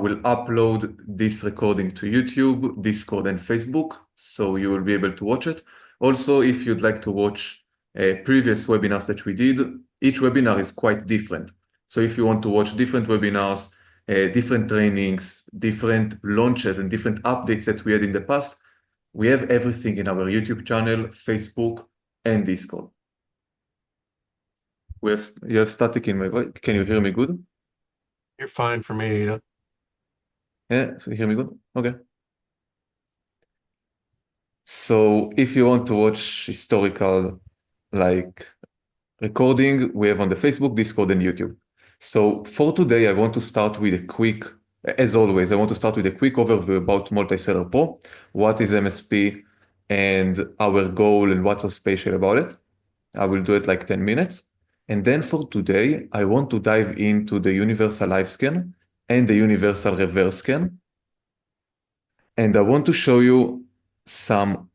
will upload this recording to YouTube, Discord, and Facebook, so you will be able to watch it. Also, if you'd like to watch previous webinars that we did, each webinar is quite different. So if you want to watch different webinars, different trainings, different launches, and different updates that we had in the past, we have everything in our YouTube channel, Facebook, and Discord. You have static in my voice. Can you hear me good? You're fine for me, yeah. Yeah, so you hear me good? Okay. So if you want to watch historical recording, we have on the Facebook, Discord, and YouTube. So for today, I want to start with a quick, as always, I want to start with a quick overview about Multiseller Pro, what is MSP, and our goal and what's so special about it. I will do it like 10 minutes. And then for today, I want to dive into the universal live scan and the universal reverse scan. And I want to show you some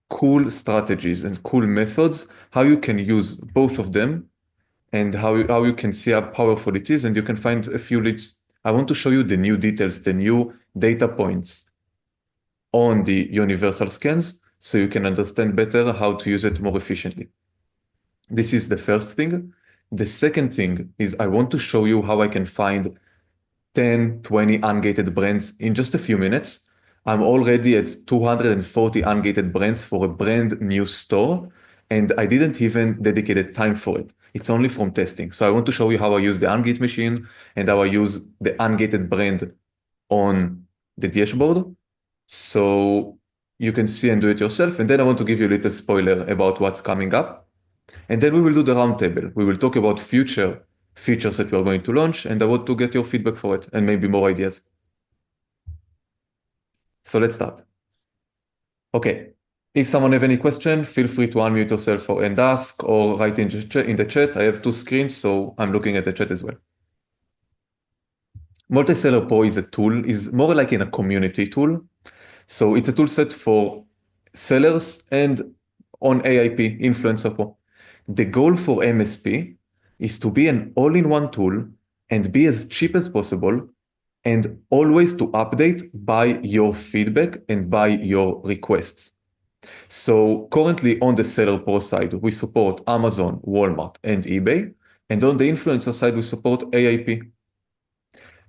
cool strategies and cool methods, how you can use both of them and how you can see how powerful it is. And you can find a few leads. I want to show you the new details, the new data points on the universal scans, so you can understand better how to use it more efficiently. This is the first thing. The second thing is I want to show you how I can find 10, 20 ungated brands in just a few minutes. I'm already at 240 ungated brands for a brand new store, and I didn't even dedicate time for it. It's only from testing. So I want to show you how I use the Ungate machine and how I use the ungated brand on the dashboard. So you can see and do it yourself. And then I want to give you a little spoiler about what's coming up. And then we will do the roundtable. We will talk about future features that we are going to launch, and I want to get your feedback for it and maybe more ideas. So let's start. Okay, if someone have any question, feel free to unmute yourself and ask, or write in the chat. I have two screens, so I'm looking at the chat as well. Multiseller Pro is a tool, is more like in a community tool. So it's a tool set for sellers and on AIP, Influencer Pro. The goal for MSP is to be an all-in-one tool and be as cheap as possible and always to update by your feedback and by your requests. So currently on the Seller Pro side, we support Amazon, Walmart, and eBay. And on the influencer side, we support AIP.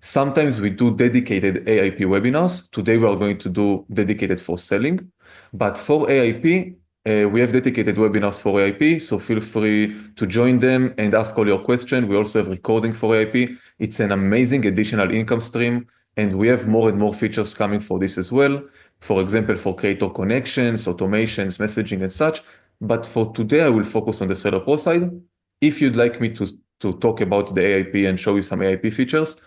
Sometimes we do dedicated AIP webinars. Today we are going to do dedicated for selling. But for AIP, we have dedicated webinars for AIP, so feel free to join them and ask all your questions. We also have recording for AIP. It's an amazing additional income stream, and we have more and more features coming for this as well. For example, for creator connections, automations, messaging, and such. But for today, I will focus on the Seller Pro side. If you'd like me to talk about the AIP and show you some AIP features,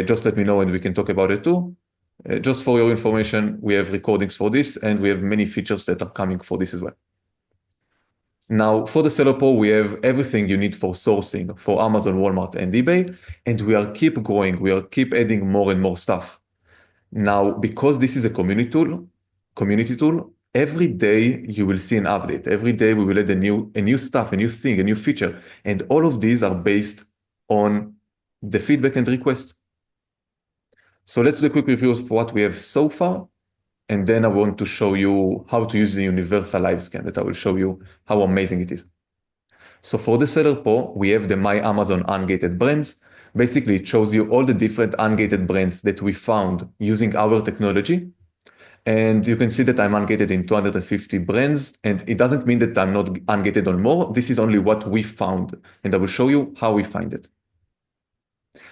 just let me know and we can talk about it too. Just for your information, we have recordings for this and we have many features that are coming for this as well. Now, for the Seller Pro, we have everything you need for sourcing for Amazon, Walmart, and eBay, and we are keep growing. We are keep adding more and more stuff. Now, because this is a community tool, every day you will see an update. Every day we will add a new stuff, a new thing, a new feature, and all of these are based on the feedback and requests. So let's do a quick review of what we have so far. And then I want to show you how to use the universal live scan that I will show you how amazing it is. So for the Seller Pro, we have the My Amazon Ungated brands. Basically, it shows you all the different ungated brands that we found using our technology. And you can see that I'm ungated in 250 brands. And it doesn't mean that I'm not ungated on more. This is only what we found. And I will show you how we find it.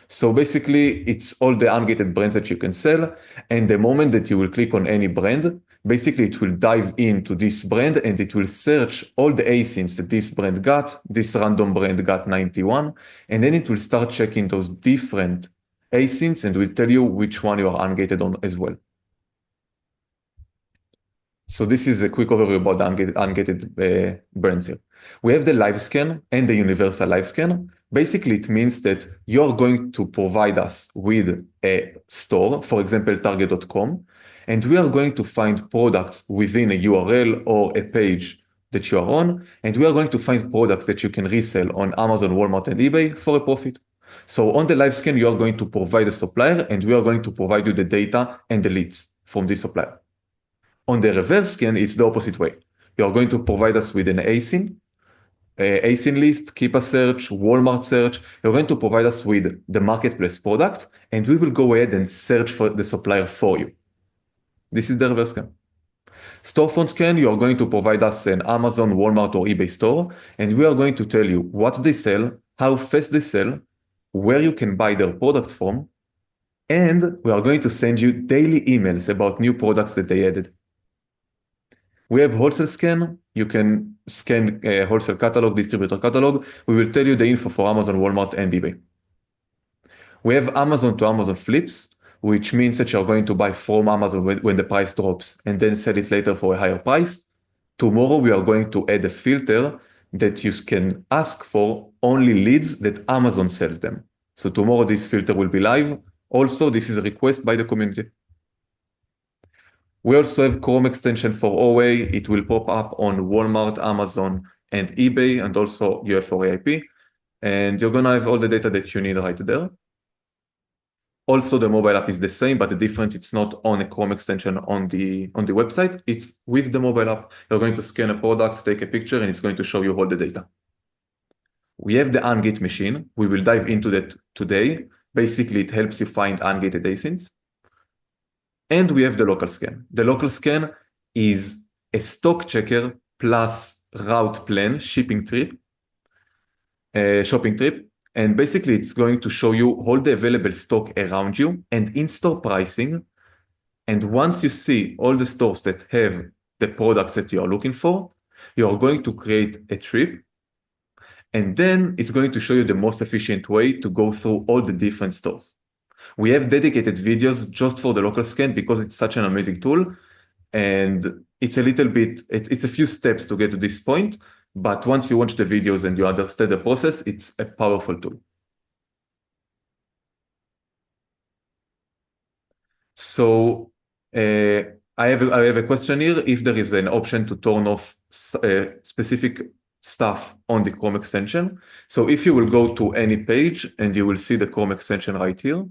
So basically, it's all the ungated brands that you can sell. And the moment that you will click on any brand, basically it will dive into this brand and it will search all the ASINs that this brand got. This random brand got 91. And then it will start checking those different ASINs and will tell you which one you are ungated on as well. So this is a quick overview about the ungated brands here. We have the live scan and the universal live scan. Basically, it means that you're going to provide us with a store, for example, target.com, and we are going to find products within a URL or a page that you are on, and we are going to find products that you can resell on Amazon, Walmart, and eBay for a profit. So on the live scan, you are going to provide a supplier, and we are going to provide you the data and the leads from this supplier. On the reverse scan, it's the opposite way. You are going to provide us with an ASIN list, Keepa search, Walmart search. You're going to provide us with the marketplace product, and we will go ahead and search for the supplier for you. This is the reverse scan. Storefront scan, you are going to provide us an Amazon, Walmart, or eBay store, and we are going to tell you what they sell, how fast they sell, where you can buy their products from, and we are going to send you daily emails about new products that they added. We have wholesale scan. You can scan wholesale catalog, distributor catalog. We will tell you the info for Amazon, Walmart, and eBay. We have Amazon to Amazon flips, which means that you're going to buy from Amazon when the price drops and then sell it later for a higher price. Tomorrow, we are going to add a filter that you can ask for only leads that Amazon sells them. So tomorrow, this filter will be live. Also, this is a request by the community. We also have Chrome extension for OA. It will pop up on Walmart, Amazon, and eBay, and also you have for AIP. And you're gonna have all the data that you need right there. Also, the mobile app is the same, but the difference, it's not on a Chrome extension on the website. It's with the mobile app. You're going to scan a product, take a picture, and it's going to show you all the data. We have the Ungate machine. We will dive into that today. Basically, it helps you find ungated ASINs. And we have the local scan. The local scan is a stock checker plus route plan, shopping trip. And basically, it's going to show you all the available stock around you and in-store pricing. And once you see all the stores that have the products that you are looking for, you are going to create a trip. And then it's going to show you the most efficient way to go through all the different stores. We have dedicated videos just for the local scan because it's such an amazing tool. And it's a few steps to get to this point. But once you watch the videos and you understand the process, it's a powerful tool. So I have a question here. If there is an option to turn off specific stuff on the Chrome extension. So if you will go to any page and you will see the Chrome extension right here,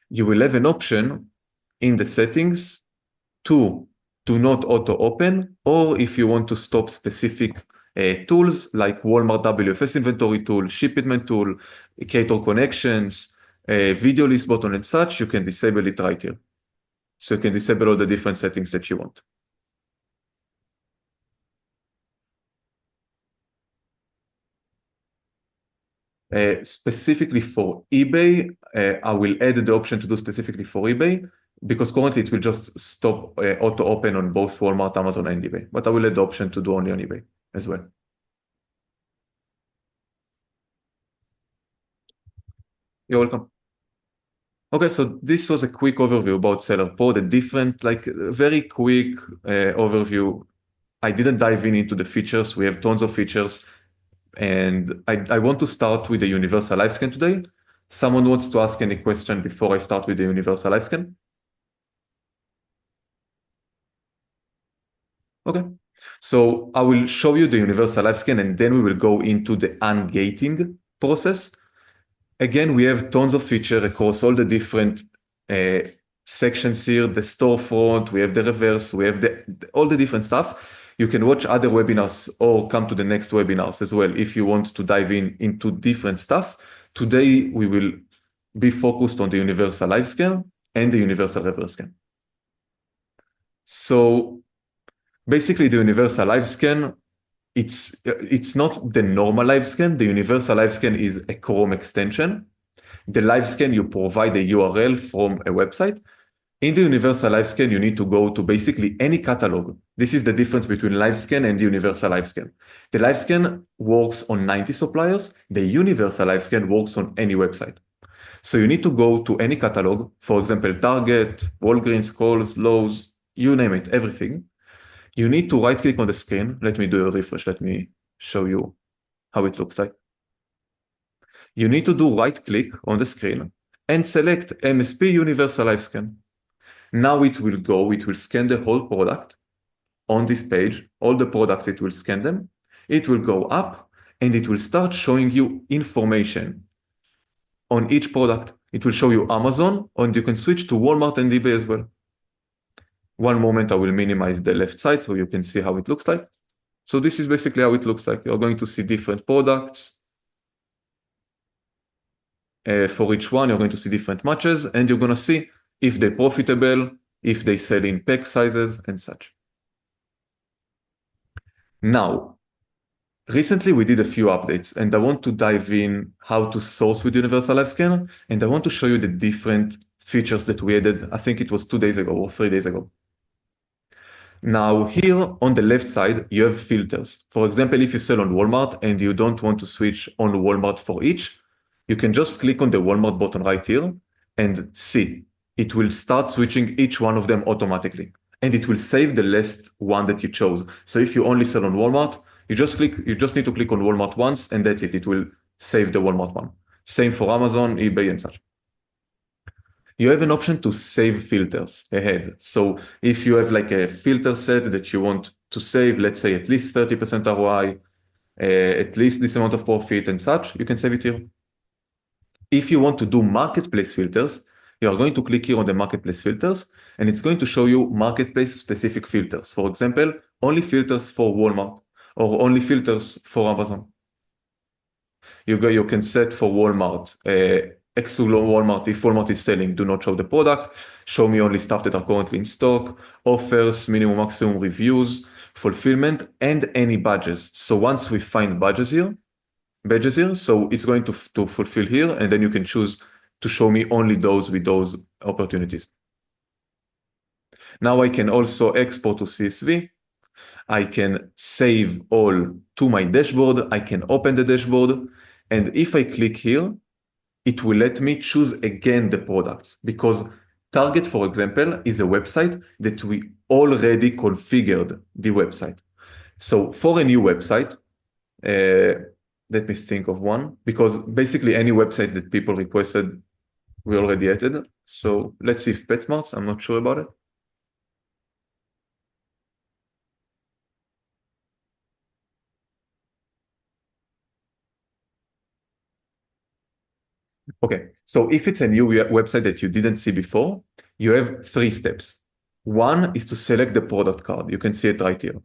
you will have an option in the settings to do not auto open, or if you want to stop specific tools like Walmart WFS inventory tool, shipment tool, creator connections, video list button and such, you can disable it right here. So you can disable all the different settings that you want. Specifically for eBay, I will add the option to do specifically for eBay, because currently it will just stop auto open on both Walmart, Amazon, and eBay. But I will add the option to do only on eBay as well. You're welcome. Okay, so this was a quick overview about Seller Pro, the different, very quick overview. I didn't dive into the features. We have tons of features. And I want to start with the Universal Live Scan today. Someone wants to ask any question before I start with the Universal Live Scan? Okay, so I will show you the Universal Live Scan and then we will go into the ungating process. Again, we have tons of features across all the different sections here, the storefront, we have the reverse, we have all the different stuff. You can watch other webinars or come to the next webinars as well if you want to dive into different stuff. Today, we will be focused on the Universal Live Scan and the Universal Reverse Scan. So basically, the Universal Live Scan, it's not the normal live scan. The Universal Live Scan is a Chrome extension. The live scan, you provide a URL from a website. In the Universal Live Scan, you need to go to basically any catalog. This is the difference between Live Scan and the Universal Live Scan. The Live Scan works on 90 suppliers. The Universal Live Scan works on any website. So you need to go to any catalog, for example, Target, Walgreens, Kohl's, Lowe's, you name it, everything. You need to right click on the screen. Let me do a refresh. Let me show you how it looks like. You need to do right click on the screen and select MSP Universal Live Scan. Now it will scan the whole product on this page, all the products, it will scan them. It will go up and it will start showing you information on each product. It will show you Amazon, and you can switch to Walmart and eBay as well. One moment I will minimize the left side so you can see how it looks like. So this is basically how it looks like. You're going to see different products. For each one, you're going to see different matches, and you're going to see if they're profitable, if they sell in pack sizes, and such. Now, recently we did a few updates, and I want to dive in how to source with Universal Live Scanner, and I want to show you the different features that we added. I think it was 2 days ago or 3 days ago. Now here on the left side, you have filters. For example, if you sell on Walmart and you don't want to switch on Walmart for each, you can just click on the Walmart button right here and see. It will start switching each one of them automatically. And it will save the last one that you chose. So if you only sell on Walmart, you just need to click on Walmart once and that's it. It will save the Walmart one. Same for Amazon, eBay, and such. You have an option to save filters ahead. So if you have like a filter set that you want to save, let's say at least 30% ROI, at least this amount of profit and such, you can save it here. If you want to do marketplace filters, you are going to click here on the marketplace filters, and it's going to show you marketplace specific filters. For example, only filters for Walmart or only filters for Amazon. You can set for Walmart, exclude Walmart if Walmart is selling, do not show the product, show me only stuff that are currently in stock, offers, minimum, maximum reviews, fulfillment, and any badges. So once we find badges here, so it's going to fulfill here, and then you can choose to show me only those with those opportunities. Now I can also export to CSV. I can save all to my dashboard. I can open the dashboard. And if I click here, it will let me choose again the products, because Target, for example, is a website that we already configured the website. So for a new website, let me think of one, because basically any website that people requested, we already added. So let's see if PetSmart, I'm not sure about it. Okay, so if it's a new website that you didn't see before, you have 3 steps. One is to select the product card. You can see it right here.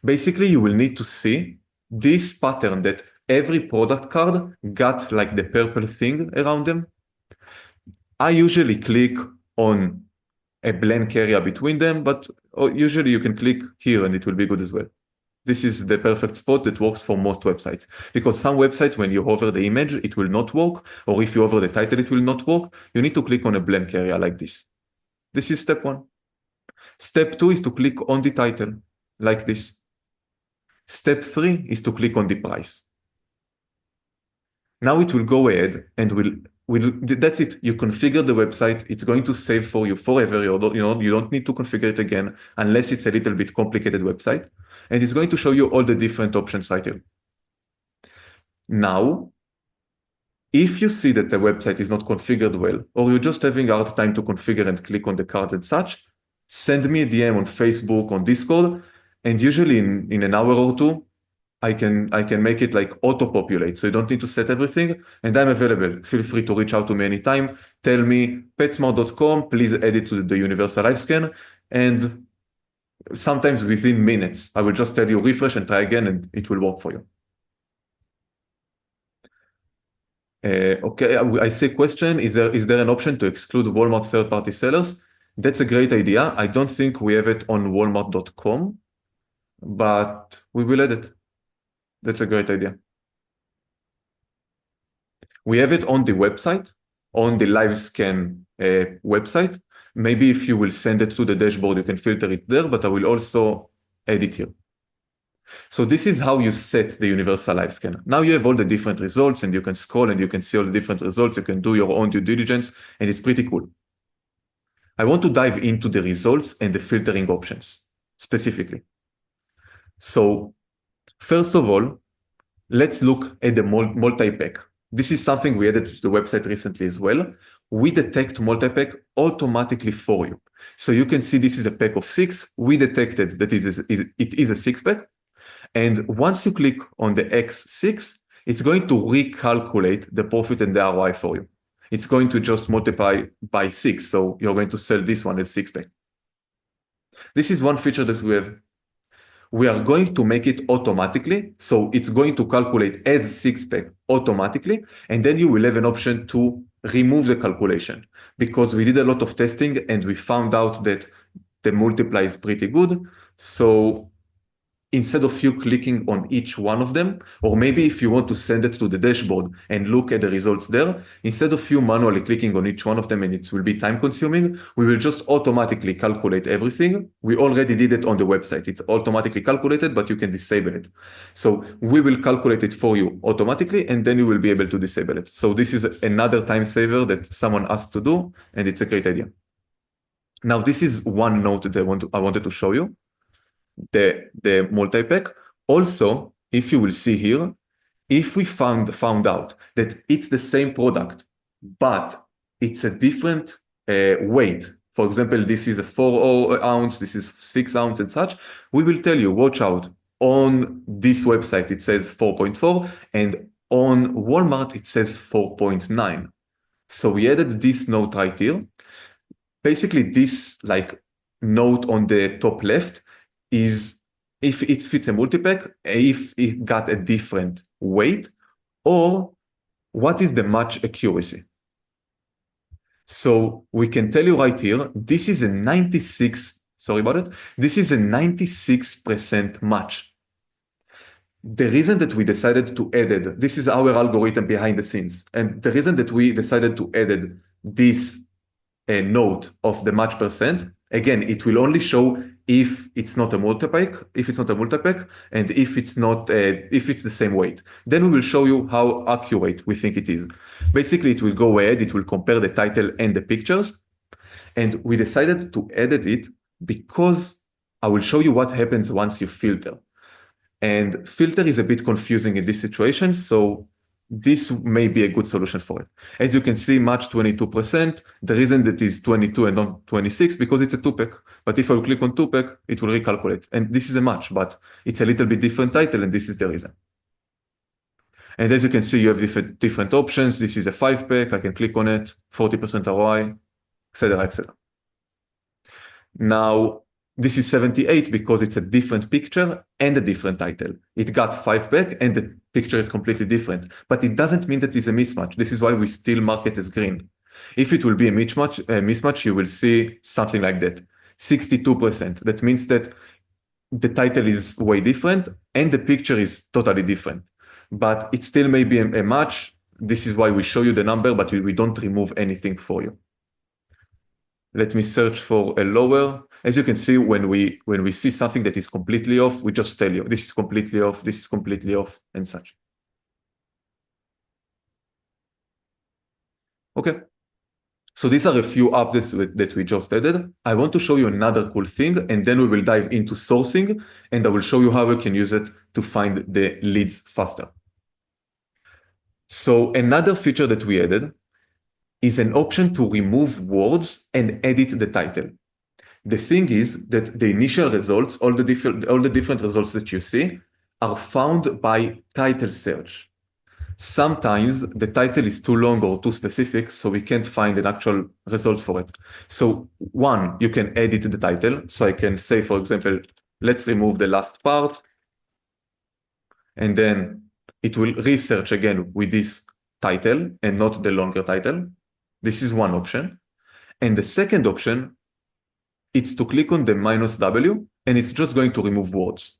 Basically, you will need to see this pattern that every product card got like the purple thing around them. I usually click on a blank area between them, but usually you can click here and it will be good as well. This is the perfect spot that works for most websites, because some websites, when you hover the image, it will not work, or if you hover the title, it will not work. You need to click on a blank area like this. This is step 1. Step 2 is to click on the title like this. Step 3 is to click on the price. Now it will go ahead and that's it. You configure the website. It's going to save for you forever. You don't need to configure it again unless it's a little bit complicated website. And it's going to show you all the different options right here. Now, if you see that the website is not configured well, or you're just having a hard time to configure and click on the cards and such, send me a DM on Facebook, on Discord, and usually in an hour or two, I can make it like auto-populate, so you don't need to set everything, and I'm available. Feel free to reach out to me anytime. Tell me, petsmart.com, please add it to the Universal Live Scan, and sometimes within minutes, I will just tell you refresh and try again, and it will work for you. Okay, I see a question. Is there an option to exclude Walmart third-party sellers? That's a great idea. I don't think we have it on walmart.com, but we will add it. That's a great idea. We have it on the website, on the LiveScan website. Maybe if you will send it to the dashboard, you can filter it there, but I will also add it here. So this is how you set the Universal Live Scanner. Now you have all the different results, and you can scroll and you can see all the different results. You can do your own due diligence, and it's pretty cool. I want to dive into the results and the filtering options specifically. So first of all, let's look at the multi-pack. This is something we added to the website recently as well. We detect multi-pack automatically for you. So you can see this is a pack of 6. We detected that it is a 6-pack. And once you click on the X6, it's going to recalculate the profit and the ROI for you. It's going to just multiply by 6. So you're going to sell this one as 6-pack. This is one feature that we have. We are going to make it automatically. So it's going to calculate as 6-pack automatically. And then you will have an option to remove the calculation, because we did a lot of testing and we found out that the multiply is pretty good. So instead of you clicking on each one of them, or maybe if you want to send it to the dashboard and look at the results there, instead of you manually clicking on each one of them and it will be time consuming, we will just automatically calculate everything. We already did it on the website. It's automatically calculated, but you can disable it. So we will calculate it for you automatically, and then you will be able to disable it. So this is another time saver that someone asked to do, and it's a great idea. Now, this is one note that I wanted to show you. The multi-pack. Also, if you will see here, if we found out that it's the same product, but it's a different weight, for example, this is a 4 ounce, this is 6 ounce and such, we will tell you, watch out. On this website, it says 4.4, and on Walmart, it says 4.9. So we added this note right here. Basically, this note on the top left is if it fits a multi-pack, if it got a different weight, or what is the match accuracy. So we can tell you right here, this is a 96% match. The reason that we decided to add it, this is our algorithm behind the scenes, and the reason that we decided to add this note of the match percent, again, it will only show if it's not a multi-pack, and if it's the same weight. Then we will show you how accurate we think it is. Basically, it will go ahead, it will compare the title and the pictures. And we decided to edit it because I will show you what happens once you filter. And filter is a bit confusing in this situation, so this may be a good solution for it. As you can see, match 22%. The reason that is 22 and not 26, because it's a 2-pack. But if I click on 2-pack, it will recalculate. And this is a match, but it's a little bit different title, and this is the reason. And as you can see, you have different options. This is a 5-pack. I can click on it, 40% ROI, etc., etc. Now, this is 78 because it's a different picture and a different title. It got 5-pack and the picture is completely different, but it doesn't mean that it's a mismatch. This is why we still mark it as green. If it will be a mismatch, you will see something like that, 62%. That means that the title is way different and the picture is totally different, but it still may be a match. This is why we show you the number, but we don't remove anything for you. Let me search for a lower. As you can see, when we see something that is completely off, we just tell you this is completely off, this is completely off, and such. Okay. So these are a few updates that we just added. I want to show you another cool thing, and then we will dive into sourcing, and I will show you how we can use it to find the leads faster. So another feature that we added is an option to remove words and edit the title. The thing is that the initial results, all the different results that you see, are found by title search. Sometimes the title is too long or too specific, so we can't find an actual result for it. So one, you can edit the title. So I can say, for example, let's remove the last part, and then it will research again with this title and not the longer title. This is one option. And the second option, it's to click on the -W, and it's just going to remove words.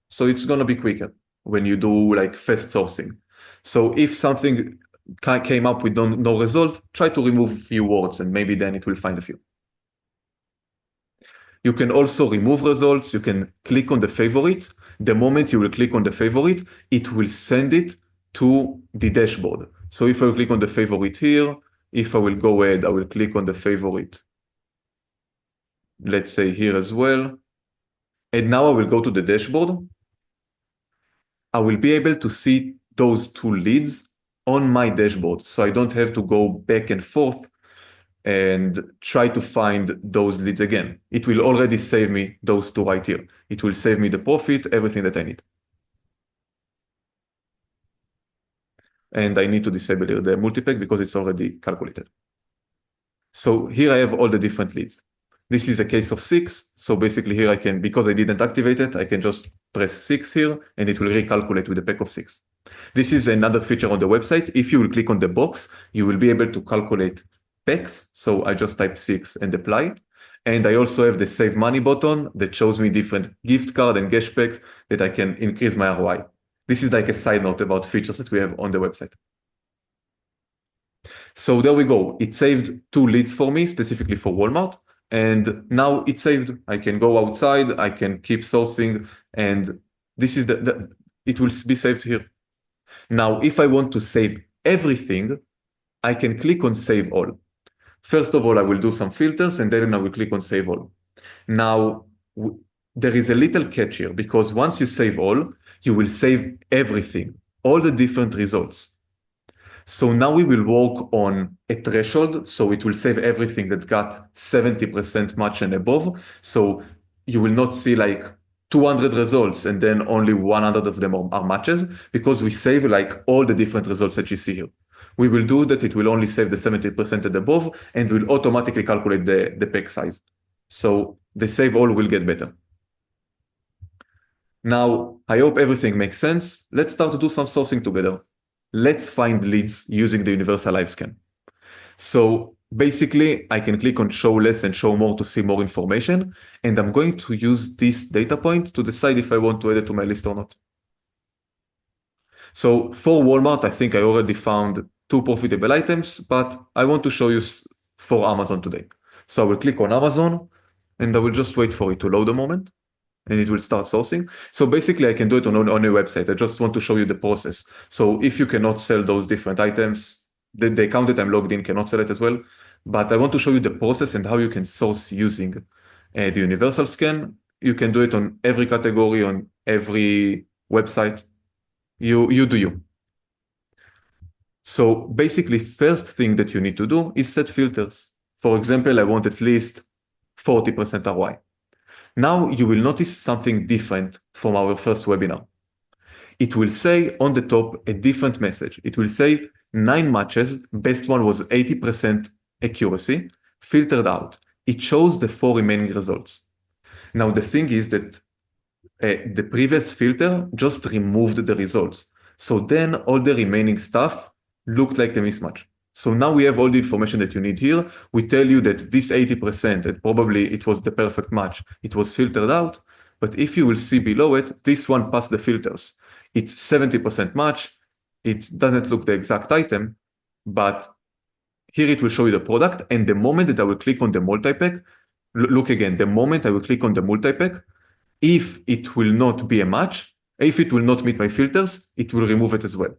So it's going to be quicker when you do fast sourcing. So if something came up with no result, try to remove a few words, and maybe then it will find a few. You can also remove results. You can click on the favorite. The moment you will click on the favorite, it will send it to the dashboard. So if I click on the favorite here, if I will go ahead, I will click on the favorite, let's say here as well. And now I will go to the dashboard. I will be able to see those 2 leads on my dashboard. So I don't have to go back and forth and try to find those leads again. It will already save me those 2 right here. It will save me the profit, everything that I need. and I need to disable here the multi-pack because it's already calculated. So here I have all the different leads. This is a case of 6. So basically here I can, because I didn't activate it, I can just press 6 here and it will recalculate with a pack of 6. This is another feature on the website. If you will click on the box, you will be able to calculate packs. So I just type 6 and apply. And I also have the save money button that shows me different gift card and cash packs that I can increase my ROI. This is like a side note about features that we have on the website. So there we go. It saved 2 leads for me, specifically for Walmart. And now it's saved. I can go outside, I can keep sourcing, and this is it will be saved here. Now, if I want to save everything, I can click on Save All. First of all, I will do some filters, and then I will click on Save All. Now, there is a little catch here, because once you save all, you will save everything, all the different results. So now we will work on a threshold. So it will save everything that got 70% match and above. So you will not see like 200 results and then only 100 of them are matches, because we save like all the different results that you see here. We will do that. It will only save the 70% and above and will automatically calculate the pack size. So the save all will get better. Now, I hope everything makes sense. Let's start to do some sourcing together. Let's find leads using the universal live scan. So basically, I can click on show less and show more to see more information. And I'm going to use this data point to decide if I want to add it to my list or not. So for Walmart, I think I already found 2 profitable items, but I want to show you for Amazon today. So I will click on Amazon and I will just wait for it to load a moment. And it will start sourcing. So basically, I can do it on a website. I just want to show you the process. So if you cannot sell those different items, the account that I'm logged in cannot sell it as well. But I want to show you the process and how you can source using the universal scan. You can do it on every category, on every website. You do you. So basically, first thing that you need to do is set filters. For example, I want at least 40% ROI. Now you will notice something different from our first webinar. It will say on the top a different message. It will say 9 matches, best one was 80% accuracy, filtered out. It shows the 4 remaining results. Now the thing is that the previous filter just removed the results. So then all the remaining stuff looked like the mismatch. So now we have all the information that you need here. We tell you that this 80%, and probably it was the perfect match, it was filtered out. But if you will see below it, this one passed the filters. It's 70% match. It doesn't look the exact item, but here it will show you the product. And the moment that I will click on the multi-pack, look again, the moment I will click on the multi-pack, if it will not be a match, if it will not meet my filters, it will remove it as well.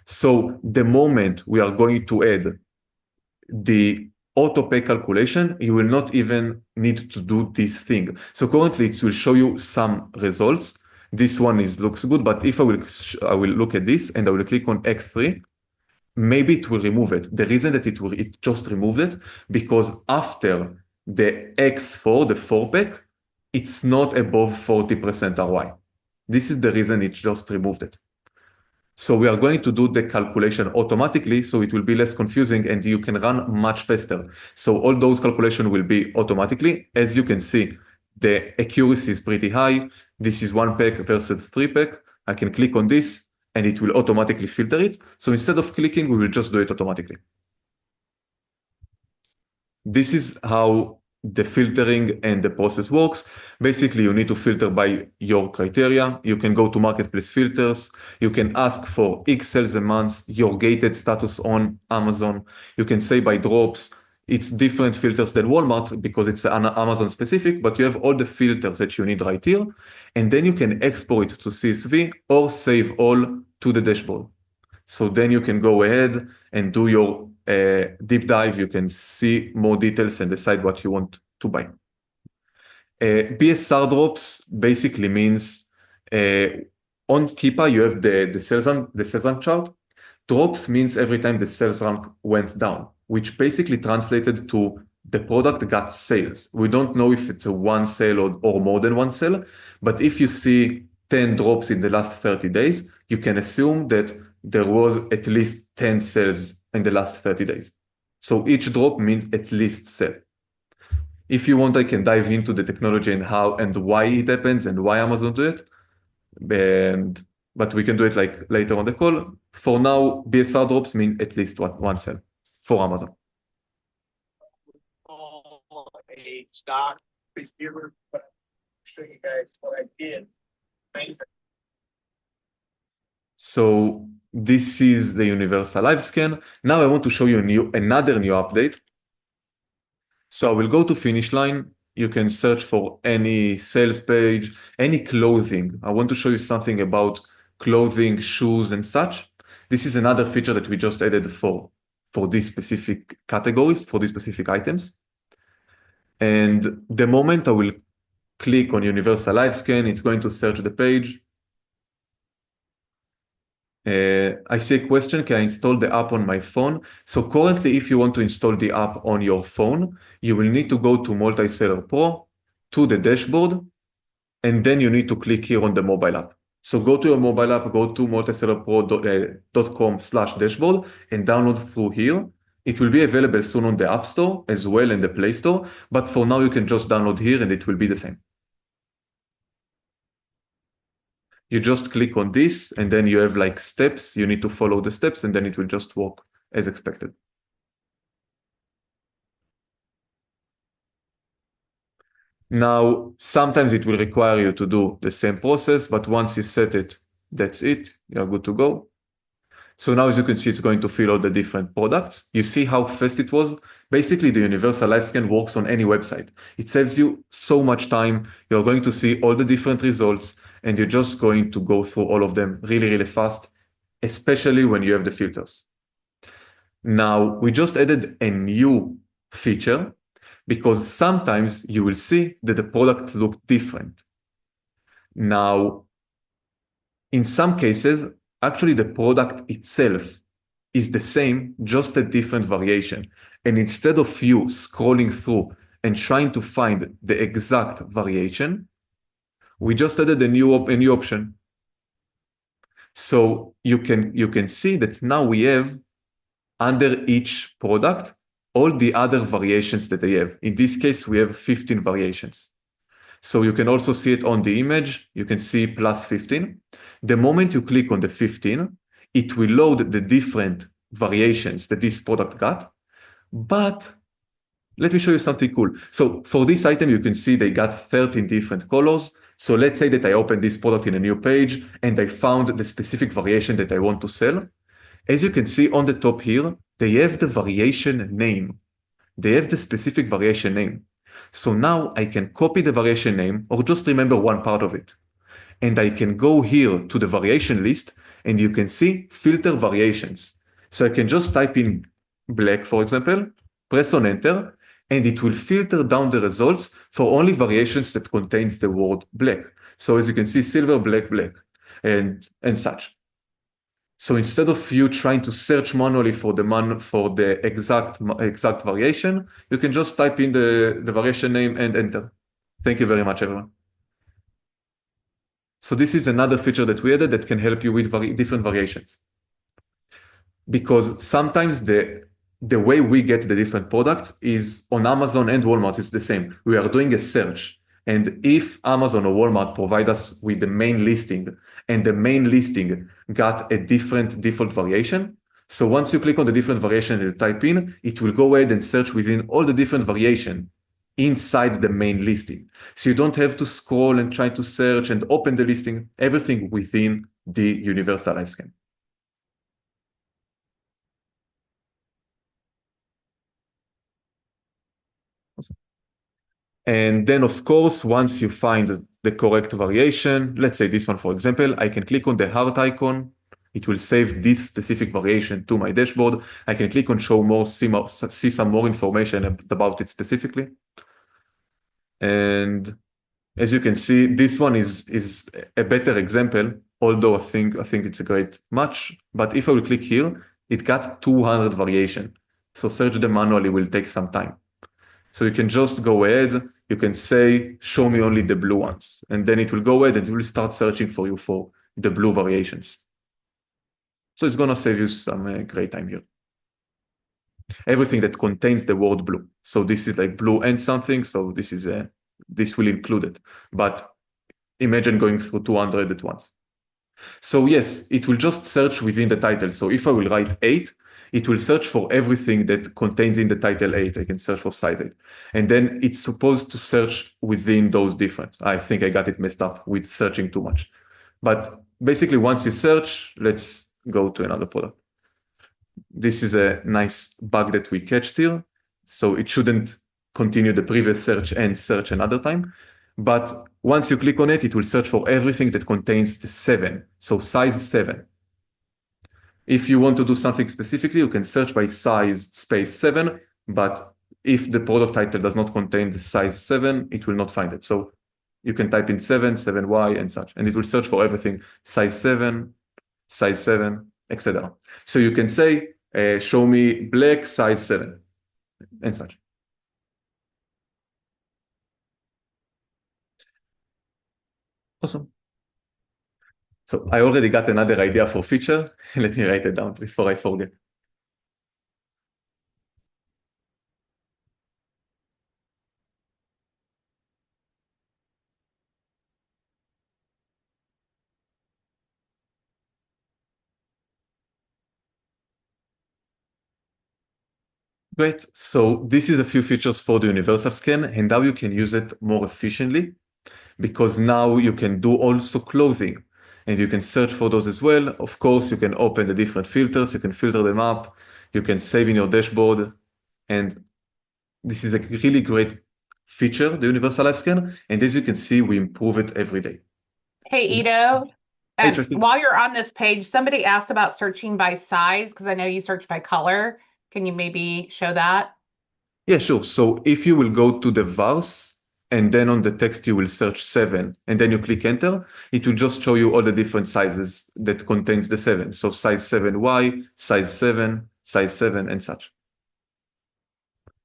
So the moment we are going to add the auto pay calculation, you will not even need to do this thing. So currently it will show you some results. This one looks good, but if I will look at this and I will click on X3, maybe it will remove it. The reason that it just removed it, because after the X4, the 4-pack, it's not above 40% ROI. This is the reason it just removed it. So we are going to do the calculation automatically, so it will be less confusing and you can run much faster. So all those calculations will be automatically. As you can see, the accuracy is pretty high. This is 1-pack versus 3-pack. I can click on this and it will automatically filter it. So instead of clicking, we will just do it automatically. This is how the filtering and the process works. Basically, you need to filter by your criteria. You can go to marketplace filters. You can ask for X sales a month, your gated status on Amazon. You can say by drops. It's different filters than Walmart because it's Amazon specific, but you have all the filters that you need right here. And then you can export it to CSV or save all to the dashboard. So then you can go ahead and do your deep dive. You can see more details and decide what you want to buy. BSR drops basically means on Keepa you have the sales rank chart. Drops means every time the sales rank went down, which basically translated to the product got sales. We don't know if it's a 1 sale or more than 1 sale, but if you see 10 drops in the last 30 days, you can assume that there was at least 10 sales in the last 30 days. So each drop means at least sell. If you want, I can dive into the technology and how and why it happens and why Amazon do it. And but we can do it like later on the call. For now, BSR drops mean at least one sell for Amazon. A stock reviewer, but I'll show you guys what I did. So this is the universal live scan. Now I want to show you another new update. So I will go to finish line. You can search for any sales page, any clothing. I want to show you something about clothing, shoes, and such. This is another feature that we just added for these specific categories, for these specific items. And the moment I will click on Universal Live Scan, it's going to search the page. I see a question, can I install the app on my phone? So currently, if you want to install the app on your phone, you will need to go to Multiseller Pro, to the dashboard, and then you need to click here on the mobile app. So go to your mobile app, go to multisellerpro.com/dashboard and download through here. It will be available soon on the App Store as well in the Play Store, but for now you can just download here and it will be the same. You just click on this and then you have like steps. You need to follow the steps and then it will just work as expected. Now, sometimes it will require you to do the same process, but once you set it, that's it. You're good to go. So now, as you can see, it's going to fill all the different products. You see how fast it was? Basically, the Universal Live Scan works on any website. It saves you so much time. You're going to see all the different results, and you're just going to go through all of them really, really fast, especially when you have the filters. Now, we just added a new feature because sometimes you will see that the product look different. Now, in some cases, actually the product itself is the same, just a different variation. And instead of you scrolling through and trying to find the exact variation, we just added a new option. So you can see that now we have under each product all the other variations that they have. In this case, we have 15 variations. So you can also see it on the image. You can see plus 15. The moment you click on the 15, it will load the different variations that this product got. But let me show you something cool. So for this item, you can see they got 13 different colors. So let's say that I opened this product in a new page and I found the specific variation that I want to sell. As you can see on the top here, they have the variation name. They have the specific variation name. So now I can copy the variation name or just remember one part of it. And I can go here to the variation list and you can see filter variations. So I can just type in black, for example, press on enter, and it will filter down the results for only variations that contains the word black. So as you can see, silver, black, black, and such. So instead of you trying to search manually for the exact variation, you can just type in the variation name and enter. Thank you very much, everyone. So this is another feature that we added that can help you with different variations. Because sometimes the way we get the different products is on Amazon and Walmart, it's the same. We are doing a search. And if Amazon or Walmart provide us with the main listing and the main listing got a different default variation, so once you click on the different variation and you type in, it will go ahead and search within all the different variation inside the main listing. So you don't have to scroll and try to search and open the listing, everything within the Universal Live Scan. And then, of course, once you find the correct variation, let's say this one, for example, I can click on the heart icon. It will save this specific variation to my dashboard. I can click on show more, see some more information about it specifically. And as you can see, this one is a better example, although I think it's a great match. But if I will click here, it got 200 variation. So search them manually will take some time. So you can just go ahead, you can say, show me only the blue ones. And then it will go ahead and it will start searching for you for the blue variations. So it's gonna save you some great time here. Everything that contains the word blue. So this is like blue and something. So this will include it. But imagine going through 200 at once. So yes, it will just search within the title. So if I will write 8, it will search for everything that contains in the title 8. I can search for size 8. And then it's supposed to search within those different. I think I got it messed up with searching too much. But basically, once you search, let's go to another product. This is a nice bug that we catched here. So it shouldn't continue the previous search and search another time. But once you click on it, it will search for everything that contains the 7. So size 7. If you want to do something specifically, you can search by size space 7. But if the product title does not contain the size 7, it will not find it. So you can type in 7, 7Y, and such. And it will search for everything size 7, etc. So you can say, show me black size 7 and such. Awesome. So I already got another idea for feature. Let me write it down before I forget. Great. So this is a few features for the universal scan and how you can use it more efficiently, because now you can do also clothing and you can search for those as well. Of course, you can open the different filters, you can filter them up, you can save in your dashboard. And this is a really great feature, the universal live scan. And as you can see, we improve it every day. Hey, Ido, Hey, Tristan. while you're on this page, somebody asked about searching by size because I know you search by color. Can you maybe show that? Yeah, sure. So if you will go to the vars and then on the text you will search 7 and then you click enter, it will just show you all the different sizes that contains the 7. So size 7Y, size 7 and such.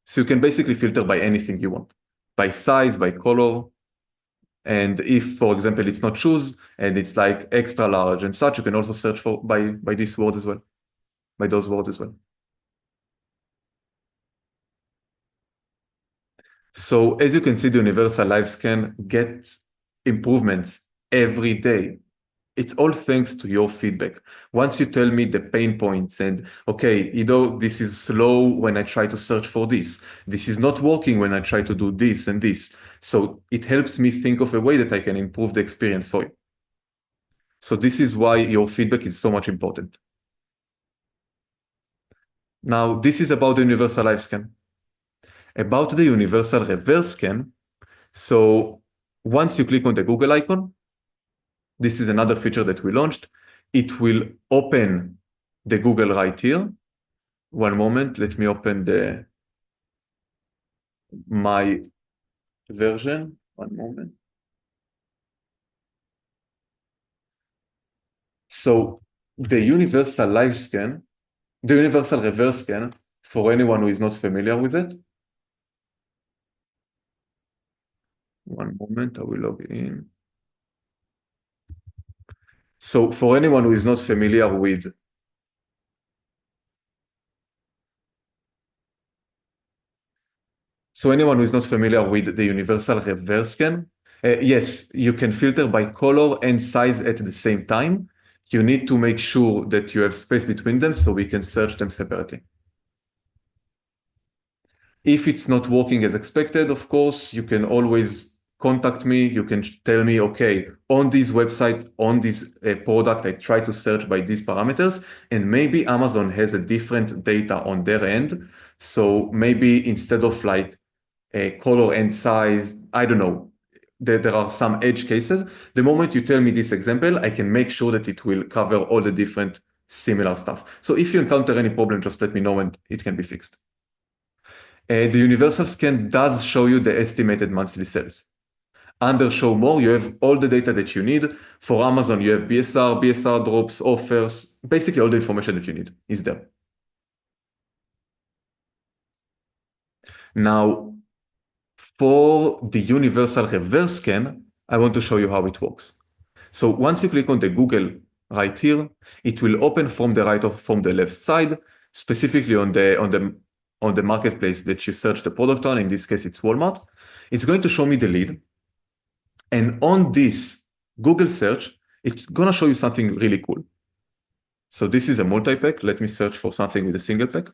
So you can basically filter by anything you want, by size, by color. And if, for example, it's not shoes and it's like extra large and such, you can also search for by this word as well, by those words as well. So as you can see, the universal live scan gets improvements every day. It's all thanks to your feedback. Once you tell me the pain points and, okay, this is slow when I try to search for this. This is not working when I try to do this and this. So it helps me think of a way that I can improve the experience for you. So this is why your feedback is so much important. Now, this is about the universal live scan. About the universal reverse scan, so once you click on the Google icon, this is another feature that we launched. It will open the Google right here. One moment, let me open my version. One moment. So the universal live scan, the universal reverse scan, for anyone who is not familiar with it. One moment, I will log in. So for anyone who is not familiar with the universal reverse scan, yes, you can filter by color and size at the same time. You need to make sure that you have space between them so we can search them separately. If it's not working as expected, of course, you can always contact me. You can tell me, okay, on this website, on this product, I try to search by these parameters, and maybe Amazon has a different data on their end. So maybe instead of like color and size, I don't know, there are some edge cases. The moment you tell me this example, I can make sure that it will cover all the different similar stuff. So if you encounter any problem, just let me know and it can be fixed. The universal scan does show you the estimated monthly sales. Under show more, you have all the data that you need. For Amazon, you have BSR drops, offers, basically all the information that you need is there. Now, for the universal reverse scan, I want to show you how it works. So once you click on the Google right here. It will open from the right or from the left side, specifically on the marketplace that you search the product on. In this case, it's Walmart. It's going to show me the lead. And on this Google search, it's gonna show you something really cool. So this is a multi-pack. Let me search for something with a single pack.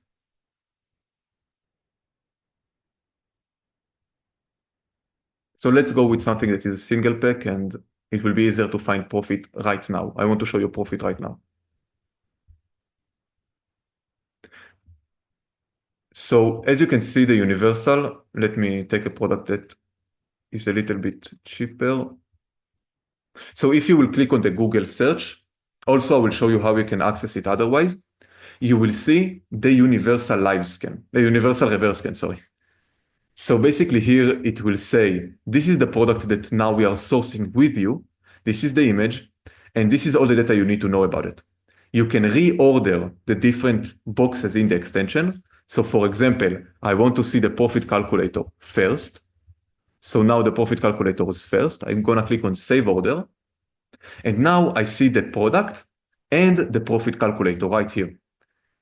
So let's go with something that is a single pack, and it will be easier to find profit right now. I want to show you profit right now. So as you can see, the universal, let me take a product that is a little bit cheaper. So if you will click on the Google search, also I will show you how you can access it otherwise. You will see the universal live scan, the universal reverse scan, sorry. So basically here it will say, this is the product that now we are sourcing with you. This is the image, and this is all the data you need to know about it. You can reorder the different boxes in the extension. So for example, I want to see the profit calculator first. So now the profit calculator is first. I'm gonna click on save order. And now I see the product and the profit calculator right here.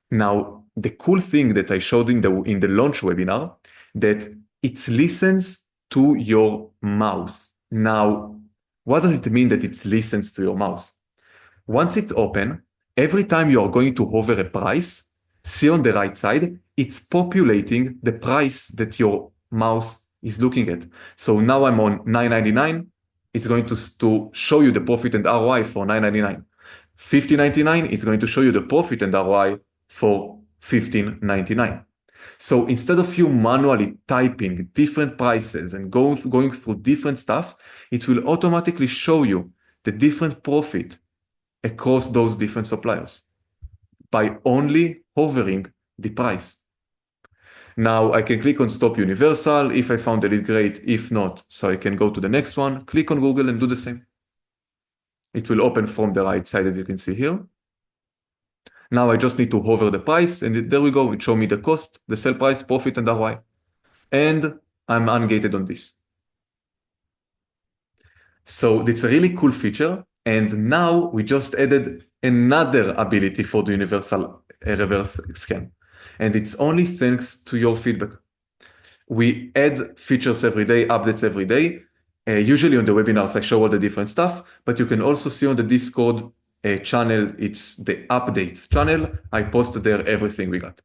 Now, the cool thing that I showed in the launch webinar, that it listens to your mouse. Now, what does it mean that it listens to your mouse? Once it's open, every time you are going to hover a price, see on the right side, it's populating the price that your mouse is looking at. So now I'm on $9.99. It's going to show you the profit and ROI for $9.99. $15.99 is going to show you the profit and ROI for $15.99. So instead of you manually typing different prices and going through different stuff, it will automatically show you the different profit across those different suppliers by only hovering the price. Now I can click on Stop Universal. If I found the lead, great. If not, so I can go to the next one, click on Google and do the same. It will open from the right side, as you can see here. Now I just need to hover the price, and there we go. It showed me the cost, the sell price, profit, and ROI. And I'm ungated on this. So it's a really cool feature. And now we just added another ability for the universal reverse scan. And it's only thanks to your feedback. We add features every day, updates every day. Usually on the webinars, I show all the different stuff, but you can also see on the Discord channel, it's the updates channel. I post there everything we got.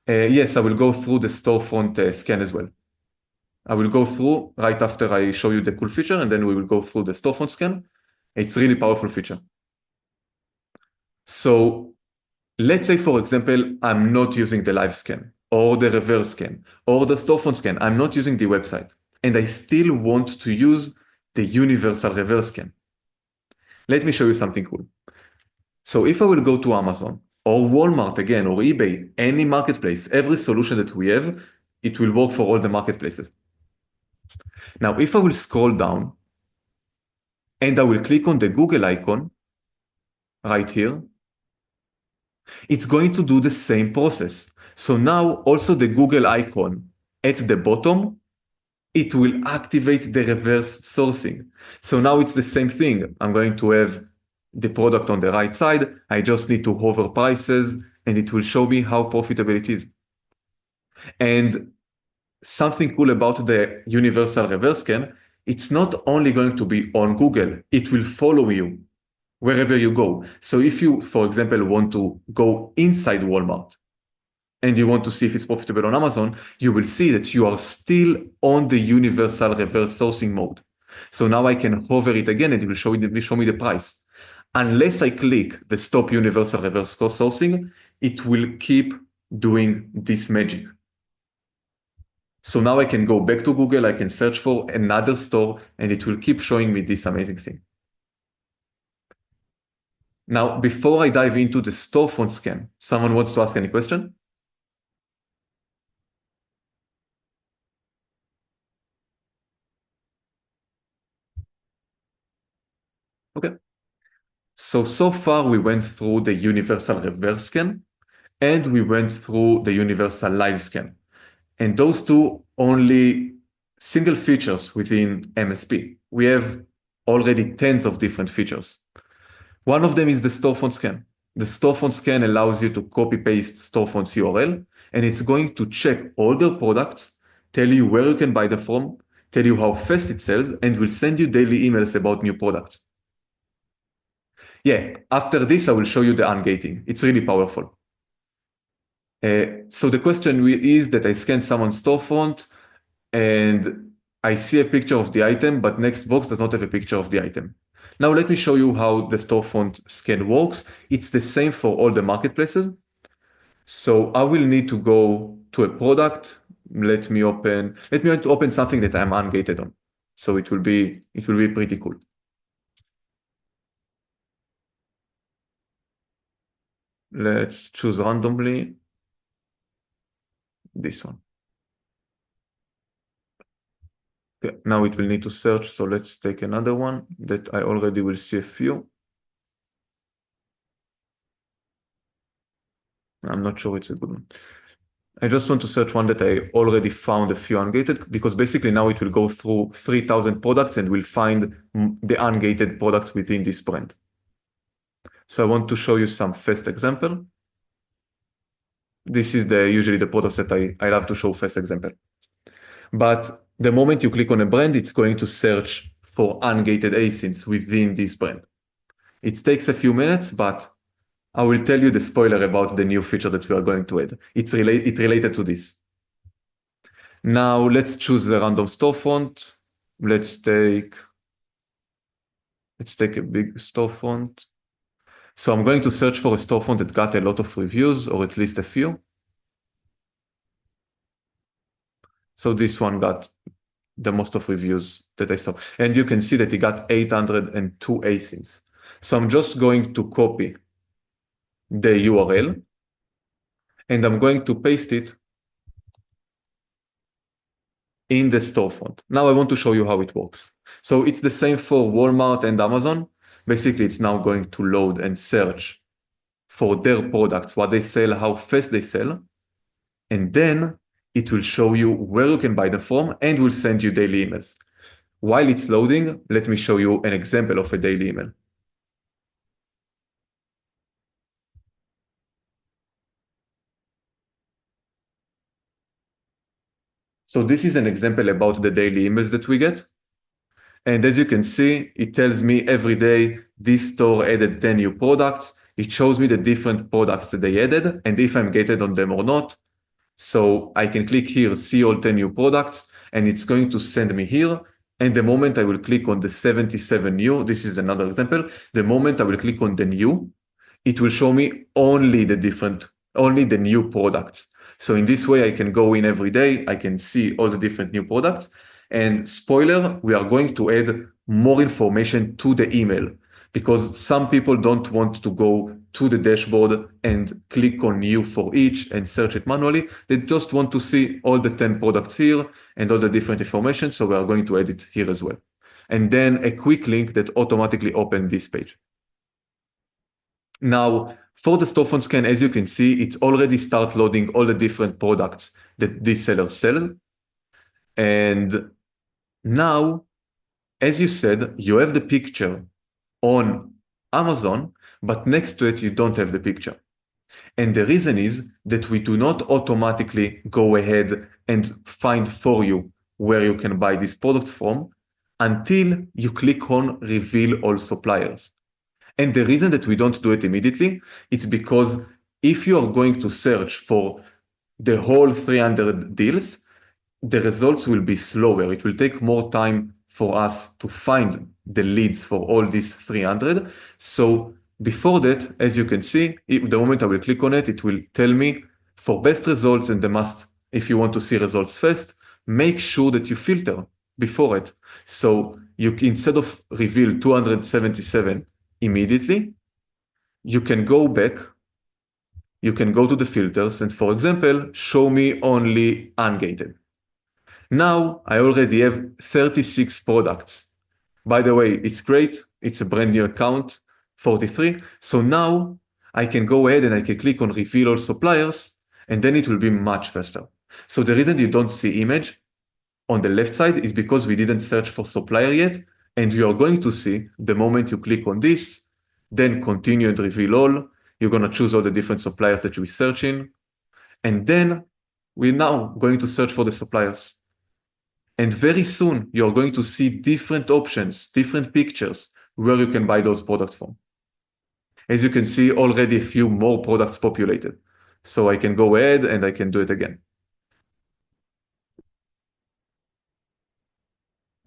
Yes, I will go through the storefront scan as well. I will go through right after I show you the cool feature, and then we will go through the storefront scan. It's a really powerful feature. So let's say, for example, I'm not using the live scan or the reverse scan or the storefront scan. I'm not using the website, and I still want to use the universal reverse scan. Let me show you something cool. So if I will go to Amazon or Walmart again, or eBay, any marketplace, every solution that we have, it will work for all the marketplaces. Now, if I will scroll down and I will click on the Google icon right here, it's going to do the same process. So now also the Google icon at the bottom, it will activate the reverse sourcing. So now it's the same thing. I'm going to have the product on the right side. I just need to hover prices and it will show me how profitable it is. And something cool about the universal reverse scan, it's not only going to be on Google, it will follow you wherever you go. So if you, for example, want to go inside Walmart and you want to see if it's profitable on Amazon, you will see that you are still on the universal reverse sourcing mode. So now I can hover it again and it will show me the price. Unless I click the Stop Universal Reverse Sourcing, it will keep doing this magic. So now I can go back to Google, I can search for another store, and it will keep showing me this amazing thing. Now, before I dive into the storefront scan, someone wants to ask any question? Okay. So far we went through the universal reverse scan, and we went through the universal live scan. And those two only single features within MSP. We have already tens of different features. One of them is the storefront scan. The storefront scan allows you to copy paste storefront's URL, and it's going to check all their products, tell you where you can buy them from, tell you how fast it sells, and will send you daily emails about new products. Yeah, after this, I will show you the ungating. It's really powerful. So the question is that I scan someone's storefront and I see a picture of the item, but next box does not have a picture of the item. Now let me show you how the storefront scan works. It's the same for all the marketplaces. So I will need to go to a product. Let me open something that I'm ungated on. So it will be pretty cool. Let's choose randomly this one. Okay, now it will need to search. So let's take another one that I already will see a few. I'm not sure it's a good one. I just want to search one that I already found a few ungated, because basically now it will go through 3,000 products and will find the ungated products within this brand. So I want to show you some fast example. This is usually the products that I love to show fast example. But the moment you click on a brand, it's going to search for ungated asins within this brand. It takes a few minutes, but I will tell you the spoiler about the new feature that we are going to add. It's related to this. Now let's choose a random storefront. Let's take a big storefront. So I'm going to search for a storefront that got a lot of reviews, or at least a few. So this one got the most of reviews that I saw. And you can see that it got 802 asins. So I'm just going to copy the URL and I'm going to paste it in the storefront. Now I want to show you how it works. So it's the same for Walmart and Amazon. Basically, it's now going to load and search for their products, what they sell, how fast they sell. And then it will show you where you can buy them from and will send you daily emails. While it's loading, let me show you an example of a daily email. So this is an example about the daily emails that we get. And as you can see, it tells me every day this store added 10 new products. It shows me the different products that they added and if I'm gated on them or not. So I can click here, see all 10 new products, and it's going to send me here. And the moment I will click on the 77 new, this is another example, the moment I will click on the new, it will show me only the new products. So in this way, I can go in every day, I can see all the different new products. And spoiler, we are going to add more information to the email because some people don't want to go to the dashboard and click on new for each and search it manually. They just want to see all the 10 products here and all the different information. So we are going to add it here as well. And then a quick link that automatically opens this page. Now, for the storefront scan, as you can see, it already starts loading all the different products that this seller sells. And now, as you said, you have the picture on Amazon, but next to it, you don't have the picture. And the reason is that we do not automatically go ahead and find for you where you can buy these products from until you click on Reveal All Suppliers. And the reason that we don't do it immediately, it's because if you are going to search for the whole 300 deals, the results will be slower. It will take more time for us to find the leads for all these 300. So before that, as you can see, the moment I will click on it, it will tell me for best results and if you want to see results fast, make sure that you filter before it. So instead of reveal 277 immediately, you can go back, you can go to the filters and, for example, show me only ungated. Now I already have 36 products. By the way, it's great. It's a brand new account, 43. So now I can go ahead and I can click on Reveal All Suppliers, and then it will be much faster. So the reason you don't see image on the left side is because we didn't search for supplier yet, And you are going to see the moment you click on this, then continue and reveal all, you're going to choose all the different suppliers that you're searching. And then we're now going to search for the suppliers. And very soon, you're going to see different options, different pictures where you can buy those products from. As you can see, already a few more products populated. So I can go ahead and I can do it again.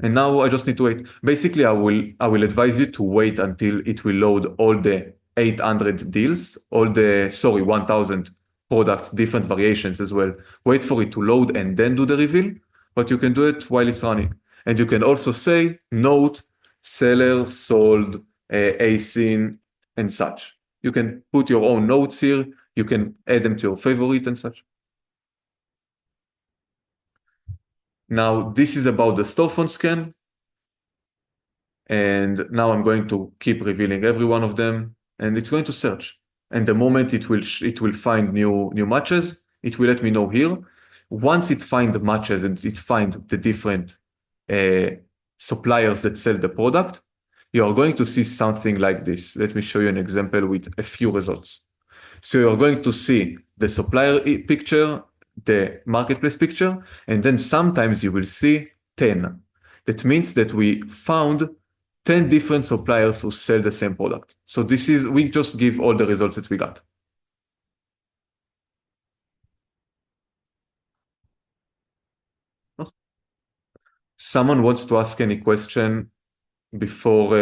And now I just need to wait. Basically, I will advise you to wait until it will load all the 800 deals, 1,000 products, different variations as well. Wait for it to load and then do the reveal, but you can do it while it's running. And you can also say, note, seller, sold, async, and such. You can put your own notes here. You can add them to your favorite and such. Now, this is about the storefront scan. And now I'm going to keep revealing every one of them, and it's going to search. And the moment it will find new matches, it will let me know here. Once it finds matches and it finds the different suppliers that sell the product, you are going to see something like this. Let me show you an example with a few results. So you're going to see the supplier picture, the marketplace picture, and then sometimes you will see 10. That means that we found 10 different suppliers who sell the same product. So we just give all the results that we got. Someone wants to ask any question before